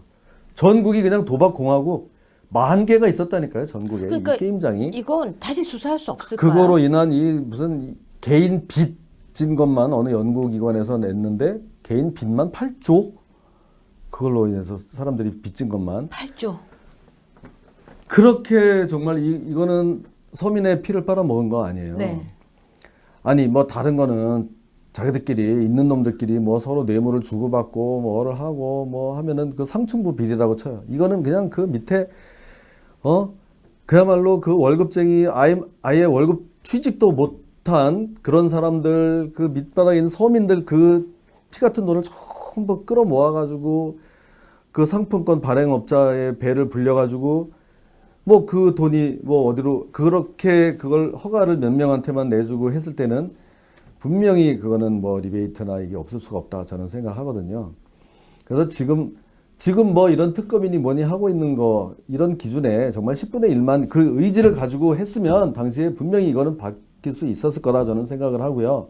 전국이 그냥 도박 공화국 10,000개가 있었다니까요. 전국에 그러니까 이 게임장이 이건 다시 수사할 수 없을까요? 그거로 인한 이 무슨 개인 빚진 것만 어느 연구기관에서 냈는데 개인 빚만 8조 그걸로 인해서 사람들이 빚진 것만 8조. 그렇게 정말 이거는 서민의 피를 빨아먹은 거 아니에요. 네. 아니 뭐 다른 거는 자기들끼리 있는 놈들끼리 뭐 서로 뇌물을 주고받고 뭐를 하고 뭐 하면은 그 상층부 비리라고 쳐요. 이거는 그냥 그 밑에 그야말로 그 월급쟁이 아예 월급 취직도 못한 그런 사람들 그 밑바닥에 있는 서민들 그 피 같은 돈을 전부 끌어모아 가지고 그 상품권 발행업자의 배를 불려가지고 뭐 그 돈이 뭐 어디로 그렇게 그걸 허가를 몇 명한테만 내주고 했을 때는 분명히 그거는 뭐 리베이트나 이게 없을 수가 없다 저는 생각하거든요. 그래서 지금 뭐 이런 특검이니 뭐니 하고 있는 거 이런 기준에 정말 10분의 1만 그 의지를 가지고 했으면 당시에 분명히 이거는 바뀔 수 있었을 거다 저는 생각을 하고요.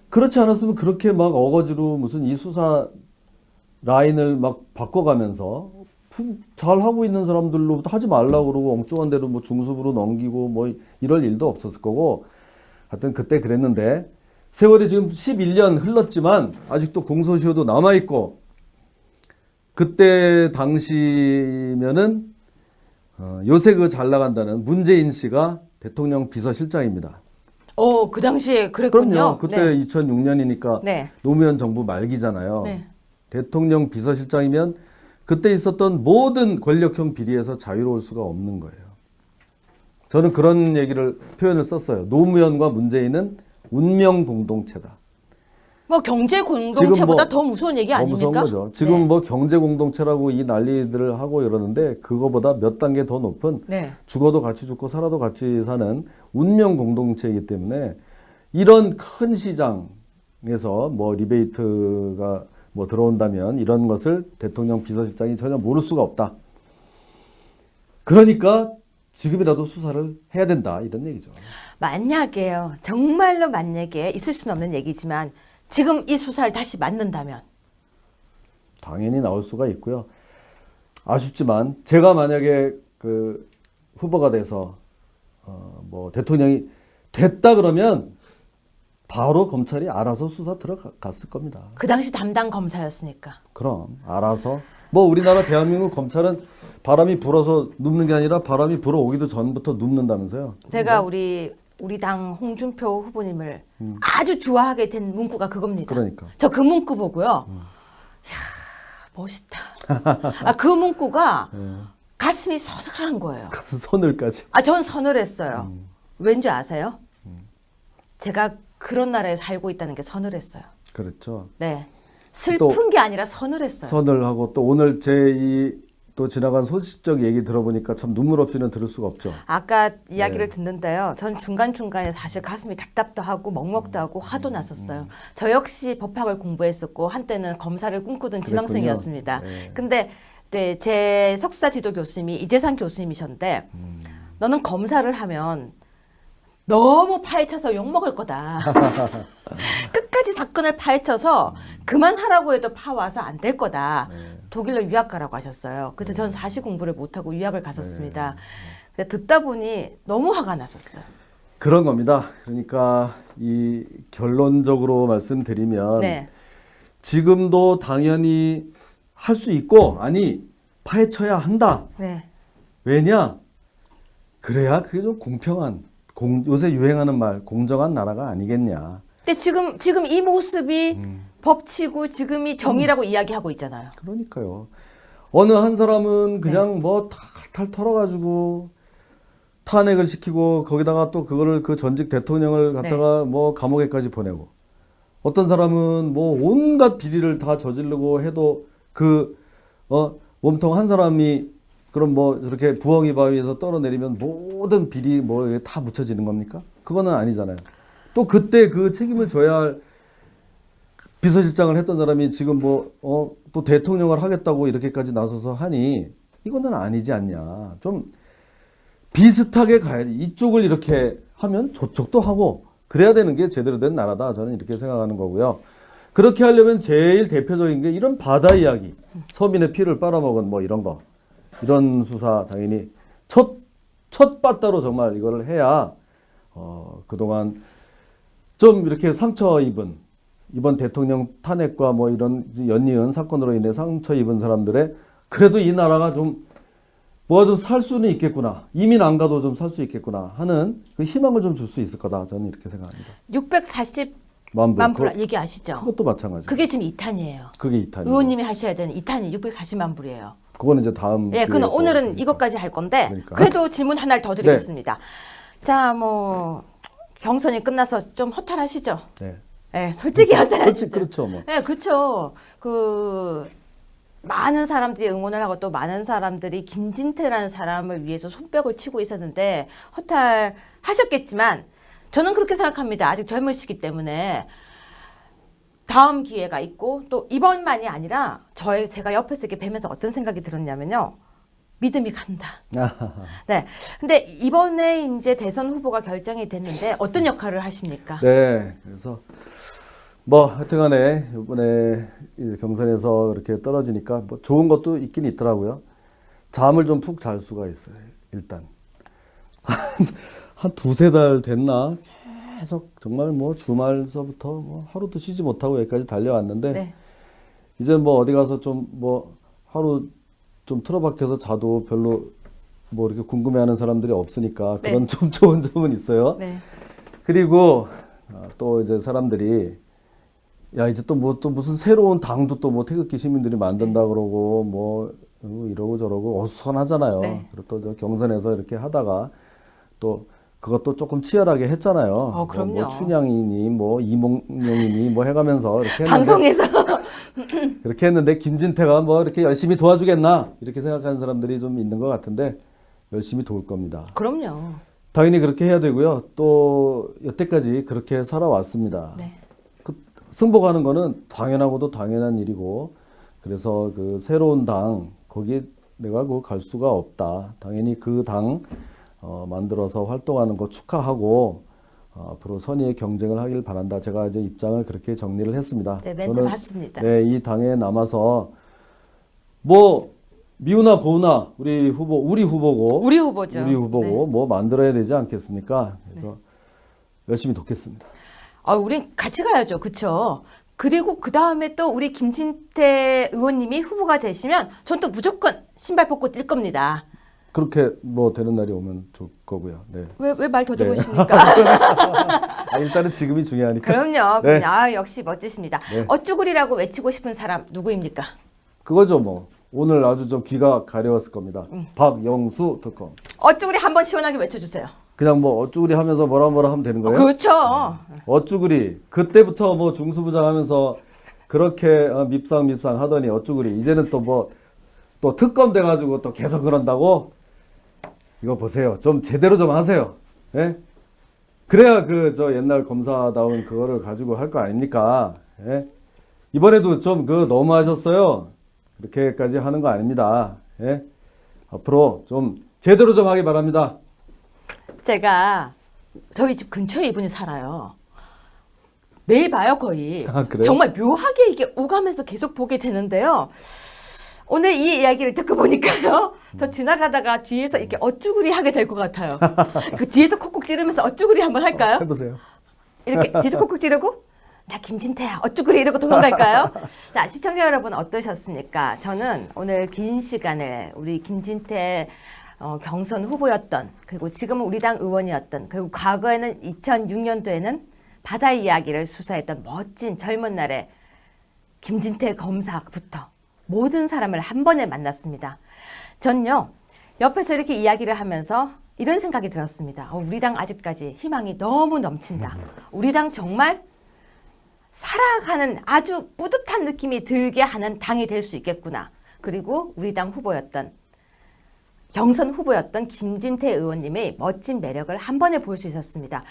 그렇지 않았으면 그렇게 막 어거지로 무슨 이 수사 라인을 막 바꿔가면서 잘 하고 있는 사람들로부터 하지 말라고 그러고 엉뚱한 대로 뭐 중수부로 넘기고 뭐 이럴 일도 없었을 거고 하여튼 그때 그랬는데 세월이 지금 11년 흘렀지만 아직도 공소시효도 남아있고 그때 당시면은 요새 그 잘 나간다는 문재인 씨가 대통령 비서실장입니다. 그 당시에 그랬군요. 그럼요. 그때 네. 2006년이니까 네. 노무현 정부 말기잖아요. 네. 대통령 비서실장이면 그때 있었던 모든 권력형 비리에서 자유로울 수가 없는 거예요. 저는 그런 표현을 썼어요. 노무현과 문재인은 운명 공동체다. 뭐 경제 공동체보다 뭐 더 무서운 얘기 더 아닙니까? 무서운 거죠. 지금 네. 뭐 경제 공동체라고 이 난리들을 하고 이러는데 그거보다 몇 단계 더 높은 네. 죽어도 같이 죽고 살아도 같이 사는 운명 공동체이기 때문에 이런 큰 시장에서 뭐 리베이트가 뭐 들어온다면 이런 것을 대통령 비서실장이 전혀 모를 수가 없다. 그러니까 지금이라도 수사를 해야 된다 이런 얘기죠. 만약에요. 정말로 만약에 있을 수는 없는 얘기지만 지금 이 수사를 다시 맡는다면 당연히 나올 수가 있고요. 아쉽지만 제가 만약에 그 후보가 돼서 뭐 대통령이 됐다 그러면 바로 검찰이 알아서 수사 들어갔을 겁니다. 그 당시 담당 검사였으니까. 그럼 알아서 뭐 우리나라 대한민국 검찰은 바람이 불어서 눕는 게 아니라 바람이 불어오기도 전부터 눕는다면서요. 제가 우리 당 홍준표 후보님을 아주 좋아하게 된 문구가 그겁니다. 그러니까. 저 그 문구 보고요. 이야, 멋있다. 그 문구가 가슴이 서늘한 거예요. 가서 손을까지. 전 서늘했어요. 왠지 아세요? 제가 그런 나라에 살고 있다는 게 서늘했어요. 그렇죠. 네. 슬픈 게 아니라 서늘했어요. 서늘하고 또 오늘 또 지나간 소식적 얘기 들어보니까 참 눈물 없이는 들을 수가 없죠. 아까 이야기를 듣는데요. 전 중간중간에 사실 가슴이 답답도 하고 먹먹도 하고 화도 났었어요. 저 역시 법학을 공부했었고 한때는 검사를 꿈꾸던 지망생이었습니다. 네. 근데 네, 제 석사 지도 교수님이 이재상 교수님이셨는데 너는 검사를 하면 너무 파헤쳐서 욕먹을 거다. 끝까지 사건을 파헤쳐서 그만하라고 해도 파와서 안 될 거다. 독일로 유학 가라고 하셨어요. 그래서 전 사시 공부를 못하고 유학을 갔었습니다. 근데 듣다 보니 너무 화가 났었어요. 그런 겁니다. 그러니까 이 결론적으로 말씀드리면 네. 지금도 당연히 할 수 있고 아니 파헤쳐야 한다. 네. 왜냐? 그래야 그게 좀 공평한 요새 유행하는 말 공정한 나라가 아니겠냐. 근데 지금 이 모습이 법치고 지금이 정의라고 이야기하고 있잖아요. 그러니까요. 어느 한 사람은 그냥 뭐 탈탈 털어가지고 탄핵을 시키고 거기다가 또 그거를 그 전직 대통령을 갖다가 뭐 감옥에까지 보내고 어떤 사람은 뭐 온갖 비리를 다 저지르고 해도 몸통 한 사람이 그럼 뭐 저렇게 부엉이 바위에서 떨어내리면 모든 비리 뭐 다 묻혀지는 겁니까? 그거는 아니잖아요. 또 그때 그 책임을 져야 할 비서실장을 했던 사람이 지금 또 대통령을 하겠다고 이렇게까지 나서서 하니 이거는 아니지 않냐. 좀 비슷하게 가야지. 이쪽을 이렇게 하면 저쪽도 하고 그래야 되는 게 제대로 된 나라다. 저는 이렇게 생각하는 거고요. 그렇게 하려면 제일 대표적인 게 이런 바다 이야기. 서민의 피를 빨아먹은 뭐 이런 거. 이런 수사 당연히 첫 바다로 정말 이거를 해야 그동안 좀 이렇게 상처 입은 이번 대통령 탄핵과 뭐 이런 연이은 사건으로 인해 상처 입은 사람들의 그래도 이 나라가 좀 뭐가 좀 살 수는 있겠구나. 이민 안 가도 좀 살 수 있겠구나 하는 그 희망을 좀 줄 수 있을 거다. 저는 이렇게 생각합니다. 640만 불 얘기하시죠? 그것도 마찬가지. 그게 지금 2탄이에요. 그게 2탄이에요. 의원님이 하셔야 되는 2탄이 640만 불이에요. 그거는 이제 다음. 예, 그건 오늘은 이것까지 할 건데 그러니까. 그래도 질문 하나를 더 드리겠습니다. 자, 뭐 경선이 끝나서 좀 허탈하시죠? 네. 예, 솔직히 허탈하시죠? 그렇죠, 뭐. 예, 그렇죠. 많은 사람들이 응원을 하고 또 많은 사람들이 김진태라는 사람을 위해서 손뼉을 치고 있었는데 허탈하셨겠지만 저는 그렇게 생각합니다. 아직 젊으시기 때문에 다음 기회가 있고 또 이번만이 아니라 제가 옆에서 이렇게 뵈면서 어떤 생각이 들었냐면요. 믿음이 간다. 네. 근데 이번에 이제 대선 후보가 결정이 됐는데 어떤 역할을 하십니까? 네. 그래서 뭐 하여튼간에 이번에 경선에서 이렇게 떨어지니까 뭐 좋은 것도 있긴 있더라고요. 잠을 좀 푹 잘 수가 있어요. 일단 한 두세 달 됐나 계속 정말 뭐 주말서부터 뭐 하루도 쉬지 못하고 여기까지 달려왔는데 네. 이제 뭐 어디 가서 좀 뭐 하루 좀 틀어박혀서 자도 별로 뭐 이렇게 궁금해하는 사람들이 없으니까 그런 네. 좀 좋은 점은 있어요. 네. 그리고 또 이제 사람들이 야 이제 또 무슨 새로운 당도 또 뭐 태극기 시민들이 만든다 그러고 뭐 이러고 저러고 어수선하잖아요. 네. 그리고 또 저 경선에서 이렇게 하다가 또 그것도 조금 치열하게 했잖아요. 그럼요. 뭐 춘향이니 뭐 이몽룡이니 뭐 해가면서 이렇게 했는데 방송에서 그렇게 했는데 김진태가 뭐 이렇게 열심히 도와주겠나 이렇게 생각하는 사람들이 좀 있는 것 같은데 열심히 도울 겁니다. 그럼요. 당연히 그렇게 해야 되고요. 또 여태까지 그렇게 살아왔습니다. 네. 승복하는 거는 당연하고도 당연한 일이고 그래서 그 새로운 당 거기에 내가 갈 수가 없다. 당연히 그 당 만들어서 활동하는 거 축하하고 앞으로 선의의 경쟁을 하길 바란다. 제가 이제 입장을 그렇게 정리를 했습니다. 네, 멘트 봤습니다. 네, 이 당에 남아서 뭐 미우나 고우나 우리 후보고 우리 후보죠. 우리 후보고 네. 뭐 만들어야 되지 않겠습니까? 그래서 열심히 돕겠습니다. 우린 같이 가야죠. 그렇죠? 그리고 그 다음에 또 우리 김진태 의원님이 후보가 되시면 전 또 무조건 신발 벗고 뛸 겁니다. 그렇게 뭐 되는 날이 오면 좋을 거고요. 네. 왜 말 더 접으십니까? 일단은 지금이 중요하니까. 그럼요. 네. 역시 멋지십니다. 네. 어쭈구리라고 외치고 싶은 사람 누구입니까? 그거죠 뭐. 오늘 아주 좀 귀가 가려웠을 겁니다. 박영수 특검. 어쭈구리 한번 시원하게 외쳐주세요. 그냥 뭐 어쭈구리 하면서 뭐라 하면 되는 거예요? 그렇죠. 어쭈구리. 그때부터 뭐 중수부장 하면서 그렇게 밉상 하더니 어쭈구리. 이제는 또 특검 돼가지고 또 계속 그런다고? 이거 보세요. 좀 제대로 좀 하세요. 예? 그래야 저 옛날 검사다운 그거를 가지고 할 거 아닙니까? 예? 이번에도 좀 너무 하셨어요. 그렇게까지 하는 거 아닙니다. 예? 앞으로 좀 제대로 좀 하기 바랍니다. 제가 저희 집 근처에 이분이 살아요. 매일 봐요, 거의. 그래요? 정말 묘하게 이게 오가면서 계속 보게 되는데요. 오늘 이 이야기를 듣고 보니까요. 저 지나가다가 뒤에서 이렇게 어쭈구리 하게 될 것 같아요. 그 뒤에서 콕콕 찌르면서 어쭈구리 한번 할까요? 해보세요. 이렇게 뒤에서 콕콕 찌르고 나 김진태야 어쭈구리 이러고 도망갈까요? 자, 시청자 여러분 어떠셨습니까? 저는 오늘 긴 시간에 우리 김진태 경선 후보였던 그리고 지금은 우리 당 의원이었던 그리고 과거에는 2006년도에는 바다 이야기를 수사했던 멋진 젊은 날의 김진태 검사부터 모든 사람을 한 번에 만났습니다. 전요 옆에서 이렇게 이야기를 하면서 이런 생각이 들었습니다. 우리 당 아직까지 희망이 너무 넘친다. 우리 당 정말 살아가는 아주 뿌듯한 느낌이 들게 하는 당이 될 수 있겠구나. 그리고 우리 당 후보였던 경선 후보였던 김진태 의원님의 멋진 매력을 한 번에 볼 수 있었습니다.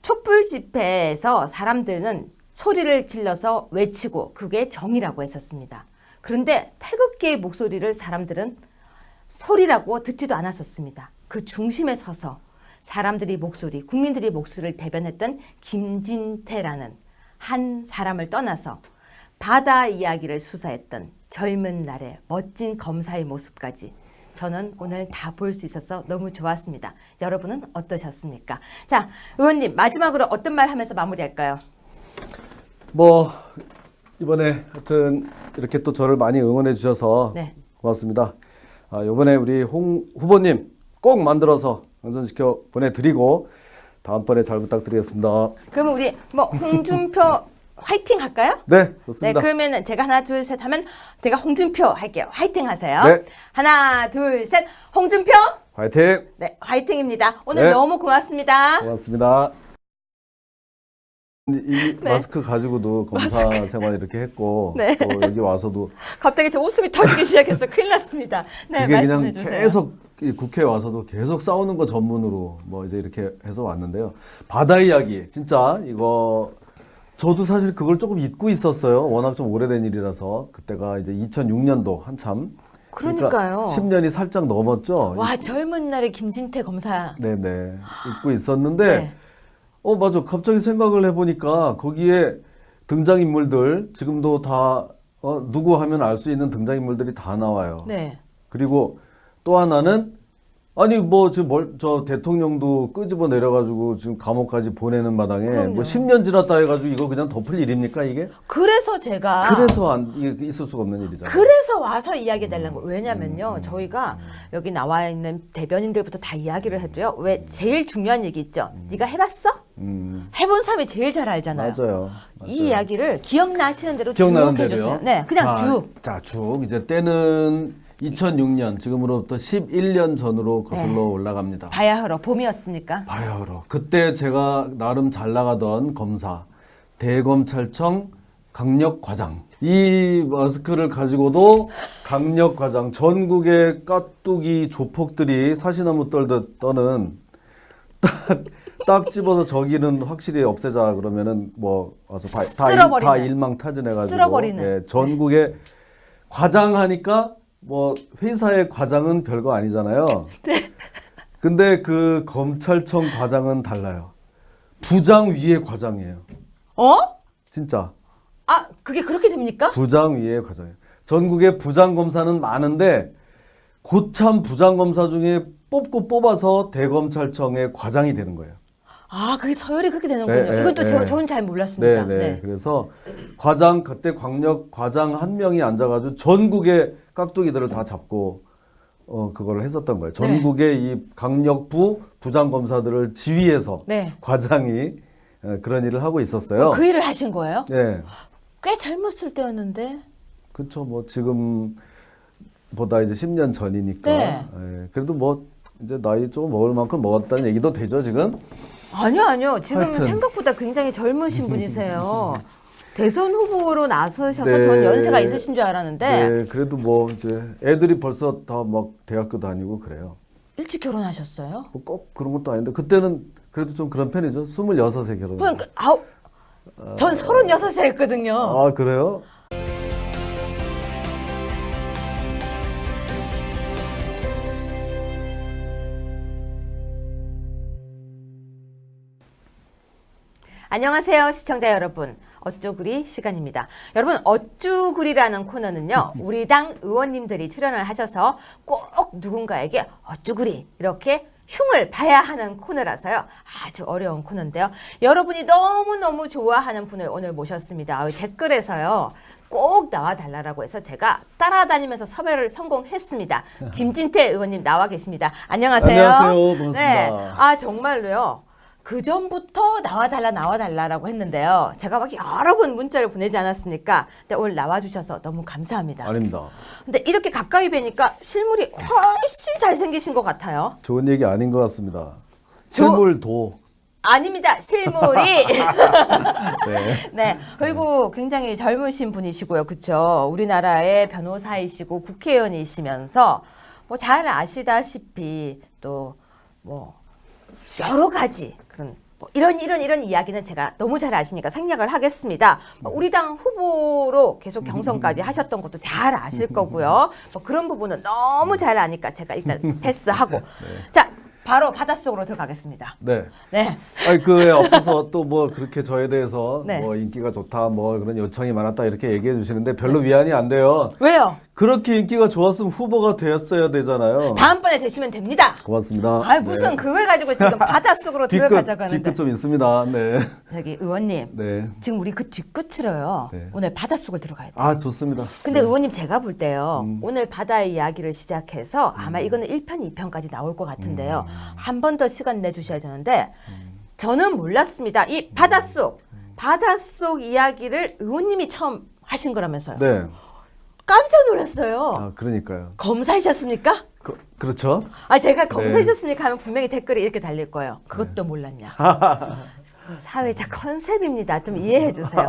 촛불 집회에서 사람들은 소리를 질러서 외치고 그게 정의라고 했었습니다. 그런데 태극기의 목소리를 사람들은 소리라고 듣지도 않았었습니다. 그 중심에 서서 사람들이 목소리, 국민들이 목소리를 대변했던 김진태라는 한 사람을 떠나서 바다 이야기를 수사했던 젊은 날의 멋진 검사의 모습까지 저는 오늘 다 볼 수 있어서 너무 좋았습니다. 여러분은 어떠셨습니까? 자, 의원님 마지막으로 어떤 말 하면서 마무리할까요? 뭐 이번에 하여튼 이렇게 또 저를 많이 응원해 주셔서 네. 고맙습니다. 이번에 우리 홍 후보님 꼭 만들어서 당선시켜 보내드리고 다음번에 잘 부탁드리겠습니다. 그러면 우리 뭐 홍준표 화이팅 할까요? 네, 네, 좋습니다. 그러면 제가 하나 둘 셋 하면 제가 홍준표 할게요. 화이팅 하세요. 네. 하나 둘 셋 홍준표. 화이팅! 네, 화이팅입니다. 오늘 네. 너무 고맙습니다. 고맙습니다. 이 네. 마스크 가지고도 검사 생활 이렇게 했고 네. 또 여기 와서도 갑자기 저 웃음이 터지기 시작했어. 큰일 났습니다. 네, 그게 그냥 말씀해 주세요. 계속 이 국회에 와서도 계속 싸우는 거 전문으로 뭐 이제 이렇게 해서 왔는데요. 바다 이야기 진짜 이거 저도 사실 그걸 조금 잊고 있었어요. 워낙 좀 오래된 일이라서 그때가 이제 2006년도 한참 그러니까요. 10년이 살짝 넘었죠. 와, 젊은 날의 김진태 검사. 네네 잊고 있었는데 네. 맞아. 갑자기 생각을 해보니까 거기에 등장인물들 지금도 다 누구 하면 알 수 있는 등장인물들이 다 나와요. 네. 그리고 또 하나는 아니 뭐 지금 저 대통령도 끄집어 내려가지고 지금 감옥까지 보내는 마당에 그럼요. 뭐 10년 지났다 해가지고 이거 그냥 덮을 일입니까 이게? 그래서 제가 그래서 이게 있을 수가 없는 일이잖아요. 그래서 와서 이야기해달라는 거예요. 왜냐면요. 저희가 여기 나와 있는 대변인들부터 다 이야기를 해도요. 왜 제일 중요한 얘기 있죠. 네가 해봤어? 해본 사람이 제일 잘 알잖아요. 맞아요. 이 이야기를 기억나시는 대로 기억나는 쭉 해주세요. 대로요? 네, 그냥 쭉. 자, 쭉. 이제 때는 2006년, 지금으로부터 11년 전으로 거슬러 네. 올라갑니다. 바야흐로 봄이었습니까? 바야흐로. 그때 제가 나름 잘 나가던 검사, 대검찰청 강력과장. 이 마스크를 가지고도 강력과장, 전국의 깍두기 조폭들이 사시나무 떨듯 떠는 딱 집어서 저기는 확실히 없애자 그러면은 뭐 와서 쓸어버리는. 다 일망타진해가지고 쓸어버리는. 예, 전국에 과장 하니까 뭐 회사의 과장은 별거 아니잖아요. 네. 근데 그 검찰청 과장은 달라요. 부장 위의 과장이에요. 어? 진짜 아, 그게 그렇게 됩니까? 부장 위의 과장이에요. 전국에 부장 검사는 많은데 고참 부장 검사 중에 뽑고 뽑아서 대검찰청의 과장이 되는 거예요. 아, 그게 서열이 그렇게 되는군요. 네, 이건 또 네. 저는 잘 몰랐습니다. 네. 그래서 과장 그때 강력 과장 한 명이 앉아가지고 전국의 깍두기들을 다 잡고 그걸 했었던 거예요. 전국의 이 강력부 부장 검사들을 지휘해서 네. 과장이 그런 일을 하고 있었어요. 그 일을 하신 거예요? 네, 꽤 젊었을 때였는데. 그렇죠. 뭐 지금보다 이제 10년 전이니까. 네. 예, 그래도 뭐 이제 나이 조금 먹을 만큼 먹었다는 얘기도 되죠 지금. 아니요. 지금 하여튼. 생각보다 굉장히 젊으신 분이세요. 대선 후보로 나서셔서 네. 전 연세가 있으신 줄 알았는데 네, 그래도 뭐 이제 애들이 벌써 다 막 대학교 다니고 그래요. 일찍 결혼하셨어요? 뭐 꼭 그런 것도 아닌데 그때는 그래도 좀 그런 편이죠. 26에 결혼. 그러니까 전 36세 했거든요. 아 그래요? 안녕하세요, 시청자 여러분. 어쭈구리 시간입니다. 여러분, 어쭈구리라는 코너는요, 우리 당 의원님들이 출연을 하셔서 꼭 누군가에게 어쭈구리 이렇게 흉을 봐야 하는 코너라서요. 아주 어려운 코너인데요. 여러분이 너무너무 좋아하는 분을 오늘 모셨습니다. 댓글에서요. 꼭 나와달라고 해서 제가 따라다니면서 섭외를 성공했습니다. 김진태 의원님 나와 계십니다. 안녕하세요. 안녕하세요. 반갑습니다. 네. 정말로요. 그 전부터 나와달라라고 했는데요. 제가 막 여러 번 문자를 보내지 않았습니까? 근데 오늘 나와주셔서 너무 감사합니다. 아닙니다. 근데 이렇게 가까이 뵈니까 실물이 훨씬 잘생기신 것 같아요. 좋은 얘기 아닌 것 같습니다. 실물도 아닙니다. 실물이. 네. 네. 그리고 굉장히 젊으신 분이시고요. 그렇죠. 우리나라의 변호사이시고 국회의원이시면서 뭐 잘 아시다시피 또 뭐 여러 가지 그런 뭐 이런 이야기는 제가 너무 잘 아시니까 생략을 하겠습니다. 우리 당 후보로 계속 경선까지 하셨던 것도 잘 아실 거고요. 뭐 그런 부분은 너무 잘 아니까 제가 일단 패스하고 자 바로 바닷속으로 들어가겠습니다. 네. 네. 아니 그에 앞서서 또 뭐 그렇게 저에 대해서 네. 뭐 인기가 좋다 뭐 그런 요청이 많았다 이렇게 얘기해 주시는데 별로 위안이 안 돼요. 왜요? 그렇게 인기가 좋았으면 후보가 되었어야 되잖아요. 다음번에 되시면 됩니다. 고맙습니다. 아 무슨 그걸 가지고 지금 바닷속으로 들어가자고 하는데. 뒤끝 좀 있습니다. 네. 저기 의원님 네. 지금 우리 그 뒷끝으로요. 네. 오늘 바닷속을 들어가야 돼요. 아 좋습니다. 근데 의원님 제가 볼 때요. 오늘 바다의 이야기를 시작해서 아마 이거는 1편, 2편까지 나올 것 같은데요. 한 번 더 시간 내주셔야 되는데 저는 몰랐습니다. 이 바닷속 이야기를 의원님이 처음 하신 거라면서요. 네. 깜짝 놀랐어요. 아 그러니까요. 검사이셨습니까? 그렇죠. 아 제가 검사이셨습니까 하면 분명히 댓글이 이렇게 달릴 거예요. 그것도 몰랐냐. 사회자 컨셉입니다. 좀 이해해 주세요.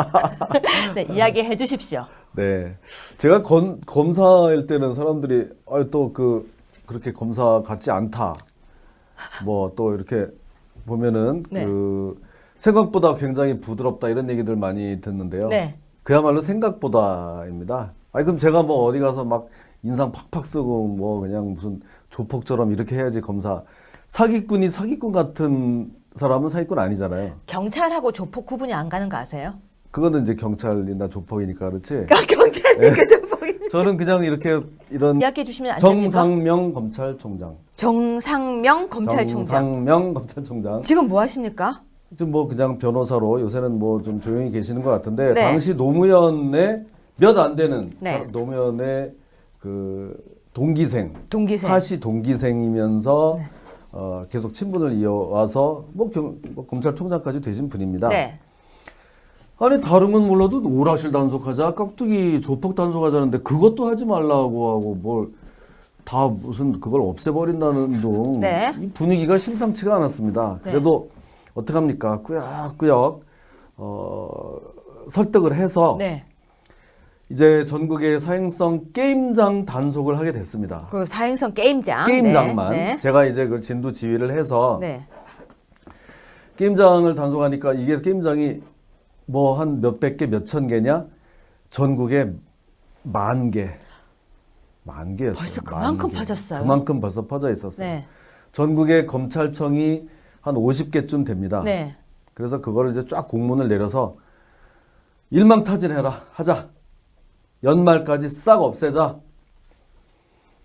네, 이야기해 주십시오. 네. 제가 검사일 때는 사람들이 또 그렇게 검사 같지 않다. 뭐 또 이렇게 보면은 네. 생각보다 굉장히 부드럽다 이런 얘기들 많이 듣는데요. 네. 그야말로 생각보다입니다. 아니 그럼 제가 뭐 어디 가서 막 인상 팍팍 쓰고 뭐 그냥 무슨 조폭처럼 이렇게 해야지 검사. 사기꾼이 사기꾼 같은 사람은 사기꾼 아니잖아요. 경찰하고 조폭 구분이 안 가는 거 아세요? 그거는 이제 경찰이나 조폭이니까 그렇지. 경찰이니까 조폭이. 저는 그냥 이런 이야기해 주시면 안 됩니까? 정상명 검찰총장. 정상명 검찰총장. 정상명 검찰총장. 지금 뭐 하십니까? 지금 뭐 그냥 변호사로 요새는 뭐 좀 조용히 계시는 것 같은데 네. 당시 노무현의 몇 안 되는 네. 노무현의 그 동기생. 동기생. 사시 동기생이면서 계속 친분을 이어와서 뭐 검찰총장까지 되신 분입니다. 네. 아니 다른 건 몰라도 오락실 단속하자, 깍두기 조폭 단속하자는데 그것도 하지 말라고 하고 뭘 다 무슨 그걸 없애버린다는 둥. 네. 이 분위기가 심상치가 않았습니다. 네. 그래도 어떡합니까? 꾸역꾸역 설득을 해서 네. 이제 전국의 사행성 게임장 단속을 하게 됐습니다. 그리고 사행성 게임장. 게임장만 네. 제가 이제 그 진두 지휘를 해서 네. 게임장을 단속하니까 이게 게임장이 뭐 한 몇백 개, 몇천 개냐? 전국에 10,000개. 10,000개였어요. 벌써 그만큼 퍼졌어요. 그만큼 벌써 퍼져 있었어요. 네. 전국의 검찰청이 한 50개쯤 됩니다. 네. 그래서 그거를 이제 쫙 공문을 내려서 일망타진해라. 하자. 연말까지 싹 없애자.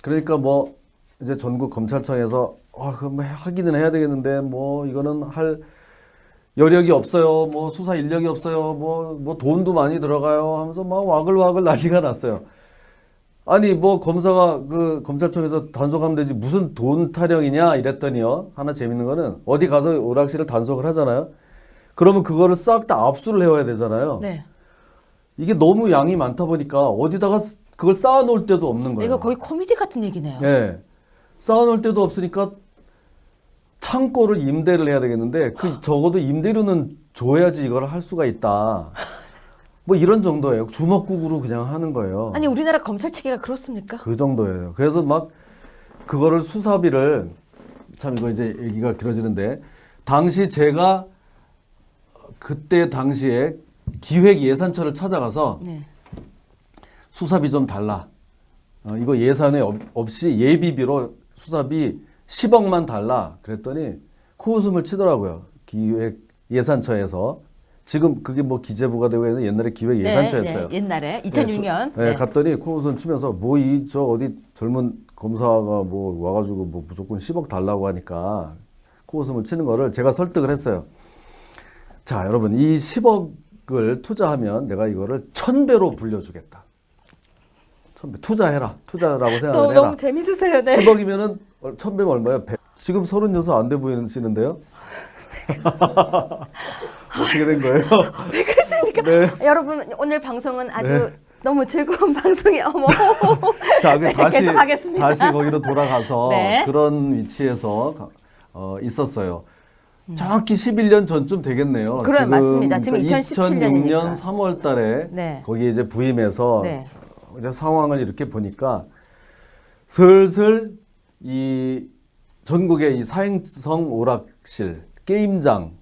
그러니까 뭐 이제 전국 검찰청에서 그럼 하기는 해야 되겠는데 뭐 이거는 할 여력이 없어요. 뭐 수사 인력이 없어요. 뭐 돈도 많이 들어가요. 하면서 막 와글와글 난리가 났어요. 아니 뭐 검사가 그 검찰청에서 단속하면 되지 무슨 돈 타령이냐 이랬더니요. 하나 재밌는 거는 어디 가서 오락실을 단속을 하잖아요. 그러면 그거를 싹 다 압수를 해와야 되잖아요. 네. 이게 너무 양이 많다 보니까 어디다가 그걸 쌓아놓을 데도 없는 거예요. 이거 거의 코미디 같은 얘기네요. 네. 쌓아놓을 데도 없으니까 창고를 임대를 해야 되겠는데 적어도 임대료는 줘야지 이걸 할 수가 있다. 뭐 이런 정도예요. 주먹국으로 그냥 하는 거예요. 아니 우리나라 검찰 체계가 그렇습니까? 그 정도예요. 그래서 막 그거를 수사비를 참 이거 이제 얘기가 길어지는데 당시 제가 그때 당시에 기획예산처를 찾아가서 네. 수사비 좀 달라. 이거 예산에 없이 예비비로 수사비 10억만 달라. 그랬더니 코웃음을 치더라고요. 기획예산처에서. 지금 그게 뭐 기재부가 되고 있는 옛날에 기획예산처였어요. 네, 옛날에 2006년. 네, 갔더니 코웃음 치면서 뭐 저 어디 젊은 검사가 뭐 와가지고 뭐 무조건 10억 달라고 하니까 코웃음을 치는 거를 제가 설득을 했어요. 자, 여러분 이 10억을 투자하면 내가 이거를 1000배로 불려주겠다. 1000배 투자해라. 투자라고 생각을 해라. 너무 재밌으세요. 네. 10억이면은 1000배면 얼마예요? 지금 36 안 돼 보이시는데요? 어떻게 된 거예요? 왜 그러십니까? 네. 여러분 오늘 방송은 아주 네. 너무 즐거운 방송이 자, 네, 다시 계속하겠습니다. 다시 거기로 돌아가서 네. 그런 위치에서 있었어요. 정확히 11년 전쯤 되겠네요. 그래, 맞습니다. 지금 2017 년이니까. 2006년 3월 달에 네. 거기에 이제 부임해서 네. 이제 상황을 이렇게 보니까 슬슬 이 전국의 이 사행성 오락실, 게임장,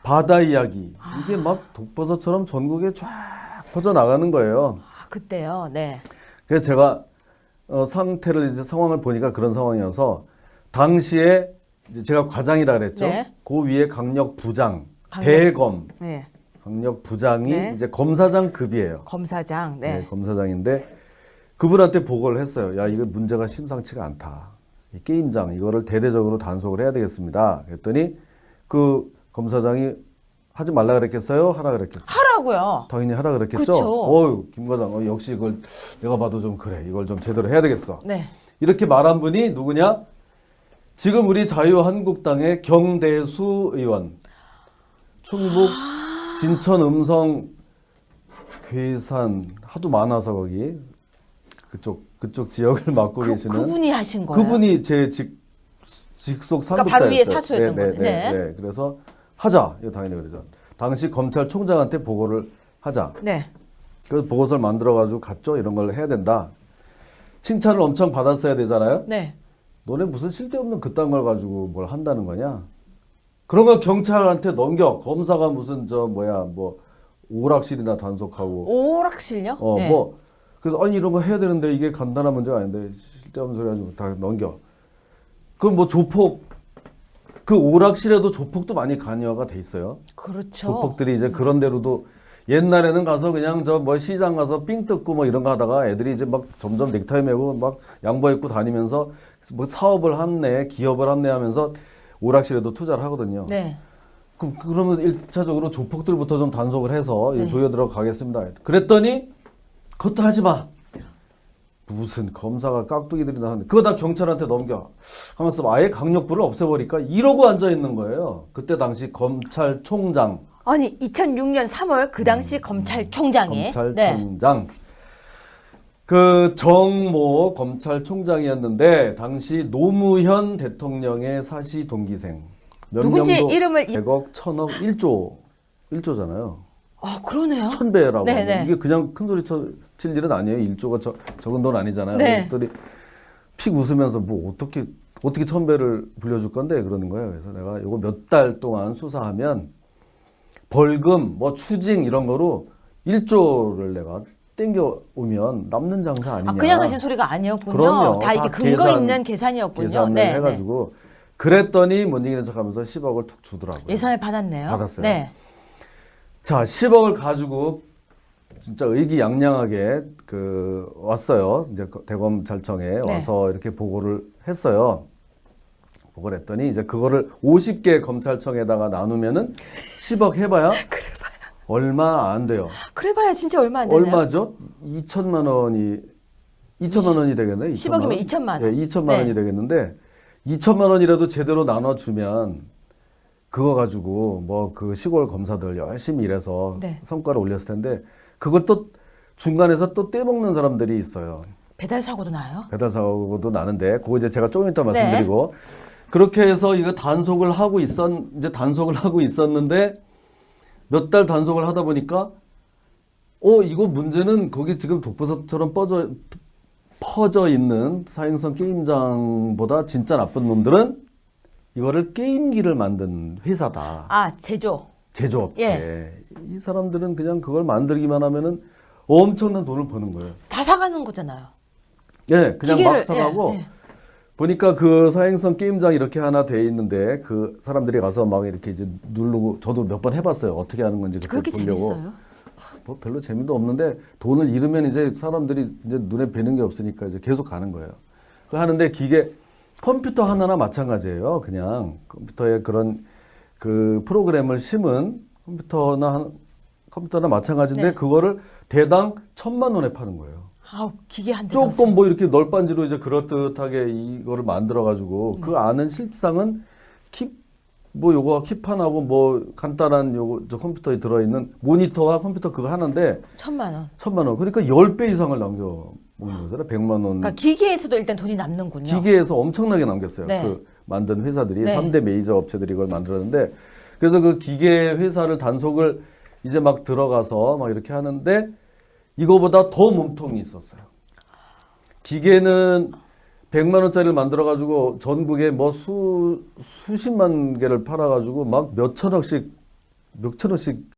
바다 이야기 이게 막 독버섯처럼 전국에 쫙 퍼져 나가는 거예요. 아, 그때요. 네. 그래서 제가 상태를 이제 상황을 보니까 그런 상황이어서 당시에 이제 제가 과장이라 그랬죠. 네. 그 위에 강력 부장, 강력. 대검, 네. 강력 부장이 네. 이제 검사장 급이에요. 검사장. 네. 검사장인데 그분한테 보고를 했어요. 야, 이거 문제가 심상치가 않다. 이 게임장 이거를 대대적으로 단속을 해야 되겠습니다. 그랬더니 그 검사장이 하지 말라 그랬겠어요? 하라 그랬겠어요? 하라고요. 당연히 하라 그랬겠죠. 그쵸. 어유 김 과장, 역시 이걸 내가 봐도 좀 그래. 이걸 좀 제대로 해야 되겠어. 네. 이렇게 말한 분이 누구냐? 지금 우리 자유한국당의 경대수 의원, 충북 진천 음성 괴산 하도 많아서 거기 그쪽 지역을 맡고 계시는 그분이 하신 거예요. 그분이 제 직속 상급자였어요. 그러니까 바로 위에 사수였던 거네. 네. 그래서 하자. 이거 당연히 그러죠. 당시 검찰총장한테 보고를 하자. 네. 그래서 보고서를 만들어가지고 갔죠. 이런 걸 해야 된다. 칭찬을 엄청 받았어야 되잖아요. 네. 너네 무슨 쓸데없는 그딴 걸 가지고 뭘 한다는 거냐? 그런 걸 경찰한테 넘겨. 검사가 무슨 뭐 오락실이나 단속하고. 오락실요? 네. 그래서 아니 이런 거 해야 되는데 이게 간단한 문제가 아닌데 쓸데없는 소리 가지고 다 넘겨. 그럼 뭐 조폭 그 오락실에도 조폭도 많이 관여가 돼 있어요. 그렇죠. 조폭들이 이제 그런 데로도 옛날에는 가서 그냥 시장 가서 삥 뜯고 뭐 이런 거 하다가 애들이 이제 막 점점 넥타이 메고 막 양복 입고 다니면서 뭐 사업을 합내, 기업을 합내하면서 오락실에도 투자를 하거든요. 네. 그러면 1차적으로 조폭들부터 좀 단속을 해서 네. 조여 들어가겠습니다. 그랬더니 그것도 하지 마. 무슨 검사가 깍두기들이 나왔는데 그거 다 경찰한테 넘겨. 하면서 아예 강력부를 없애버리니까 이러고 앉아 있는 거예요. 그때 당시 검찰총장. 아니 2006년 3월 그 당시 검찰총장이 검찰총장. 그 정모 검찰총장이었는데 당시 노무현 대통령의 사시 동기생. 몇 누군지 명도 이름을 100억, 1000억, 1조잖아요. 아 그러네요. 1000배라고. 네네. 이게 그냥 큰 소리 칠 일은 아니에요. 1조가 적은 돈 아니잖아요. 네. 그랬더니 픽 웃으면서 뭐 어떻게 1000배를 불려줄 건데 그러는 거예요. 그래서 내가 이거 몇 달 동안 수사하면 벌금, 뭐 추징 이런 거로 1조를 내가 땡겨 오면 남는 장사 아니냐. 아 그냥 하신 소리가 아니었군요. 그럼요. 다 이게 다 근거 있는 계산이었군요. 계산을 네, 해가지고 그랬더니 못 이기는 척하면서 10억을 툭 주더라고요. 예산을 받았네요. 받았어요. 네. 자, 10억을 가지고 진짜 의기양양하게 왔어요. 이제 대검찰청에 와서 이렇게 보고를 했어요. 보고를 했더니 이제 그거를 50개 검찰청에다가 나누면은 10억 해봐야 얼마 안 돼요. 그래봐야 진짜 얼마 안 되네요. 얼마죠? 2천만 원이 되겠네요. 10억이면 2천만 원. 네, 2천만 네. 원이 되겠는데 2천만 원이라도 제대로 나눠주면 그거 가지고 뭐 그 시골 검사들 열심히 일해서 네. 성과를 올렸을 텐데 그걸 또 중간에서 또 떼먹는 사람들이 있어요. 배달 사고도 나요? 배달 사고도 나는데 그거 이제 제가 조금 이따 말씀드리고 그렇게 해서 이거 단속을 하고 있었는데 몇 달 단속을 하다 보니까 이거 문제는 거기 지금 독버섯처럼 퍼져 있는 사행성 게임장보다 진짜 나쁜 놈들은 이거를 게임기를 만든 회사다. 아 제조업체. 예. 이 사람들은 그냥 그걸 만들기만 하면은 엄청난 돈을 버는 거예요. 다 사가는 거잖아요. 예, 그냥 기계를, 막 사가고 예. 보니까 그 사행성 게임장 이렇게 하나 돼 있는데 그 사람들이 가서 막 이렇게 이제 누르고 저도 몇 번 해봤어요. 어떻게 하는 건지 그렇게 보려고. 재밌어요? 뭐 별로 재미도 없는데 돈을 잃으면 이제 사람들이 이제 눈에 뵈는 게 없으니까 이제 계속 가는 거예요. 그 하는데 컴퓨터 하나나 마찬가지예요. 그냥 컴퓨터에 그런 그 프로그램을 심은 컴퓨터나 마찬가지인데 네. 그거를 대당 1,000만 원에 파는 거예요. 아 기계 한 대. 조금 뭐 이렇게 널빤지로 이제 그럴듯하게 이거를 만들어 가지고 그 안은 실상은 요거 킵판하고 뭐 간단한 저 컴퓨터에 들어있는 모니터와 컴퓨터 그거 하나인데 1,000만 원. 1,000만 원. 그러니까 10배 이상을 남겨 먹는 거잖아요. 100만 원. 그러니까 기계에서도 일단 돈이 남는군요. 기계에서 엄청나게 남겼어요. 네. 그 만든 회사들이 네. 3대 메이저 업체들이 이걸 만들었는데 그래서 그 기계 회사를 단속을 이제 막 들어가서 막 이렇게 하는데 이거보다 더 몸통이 있었어요. 기계는 100만 원짜리를 만들어 가지고 전국에 뭐 수십만 개를 팔아 가지고 막 몇천억씩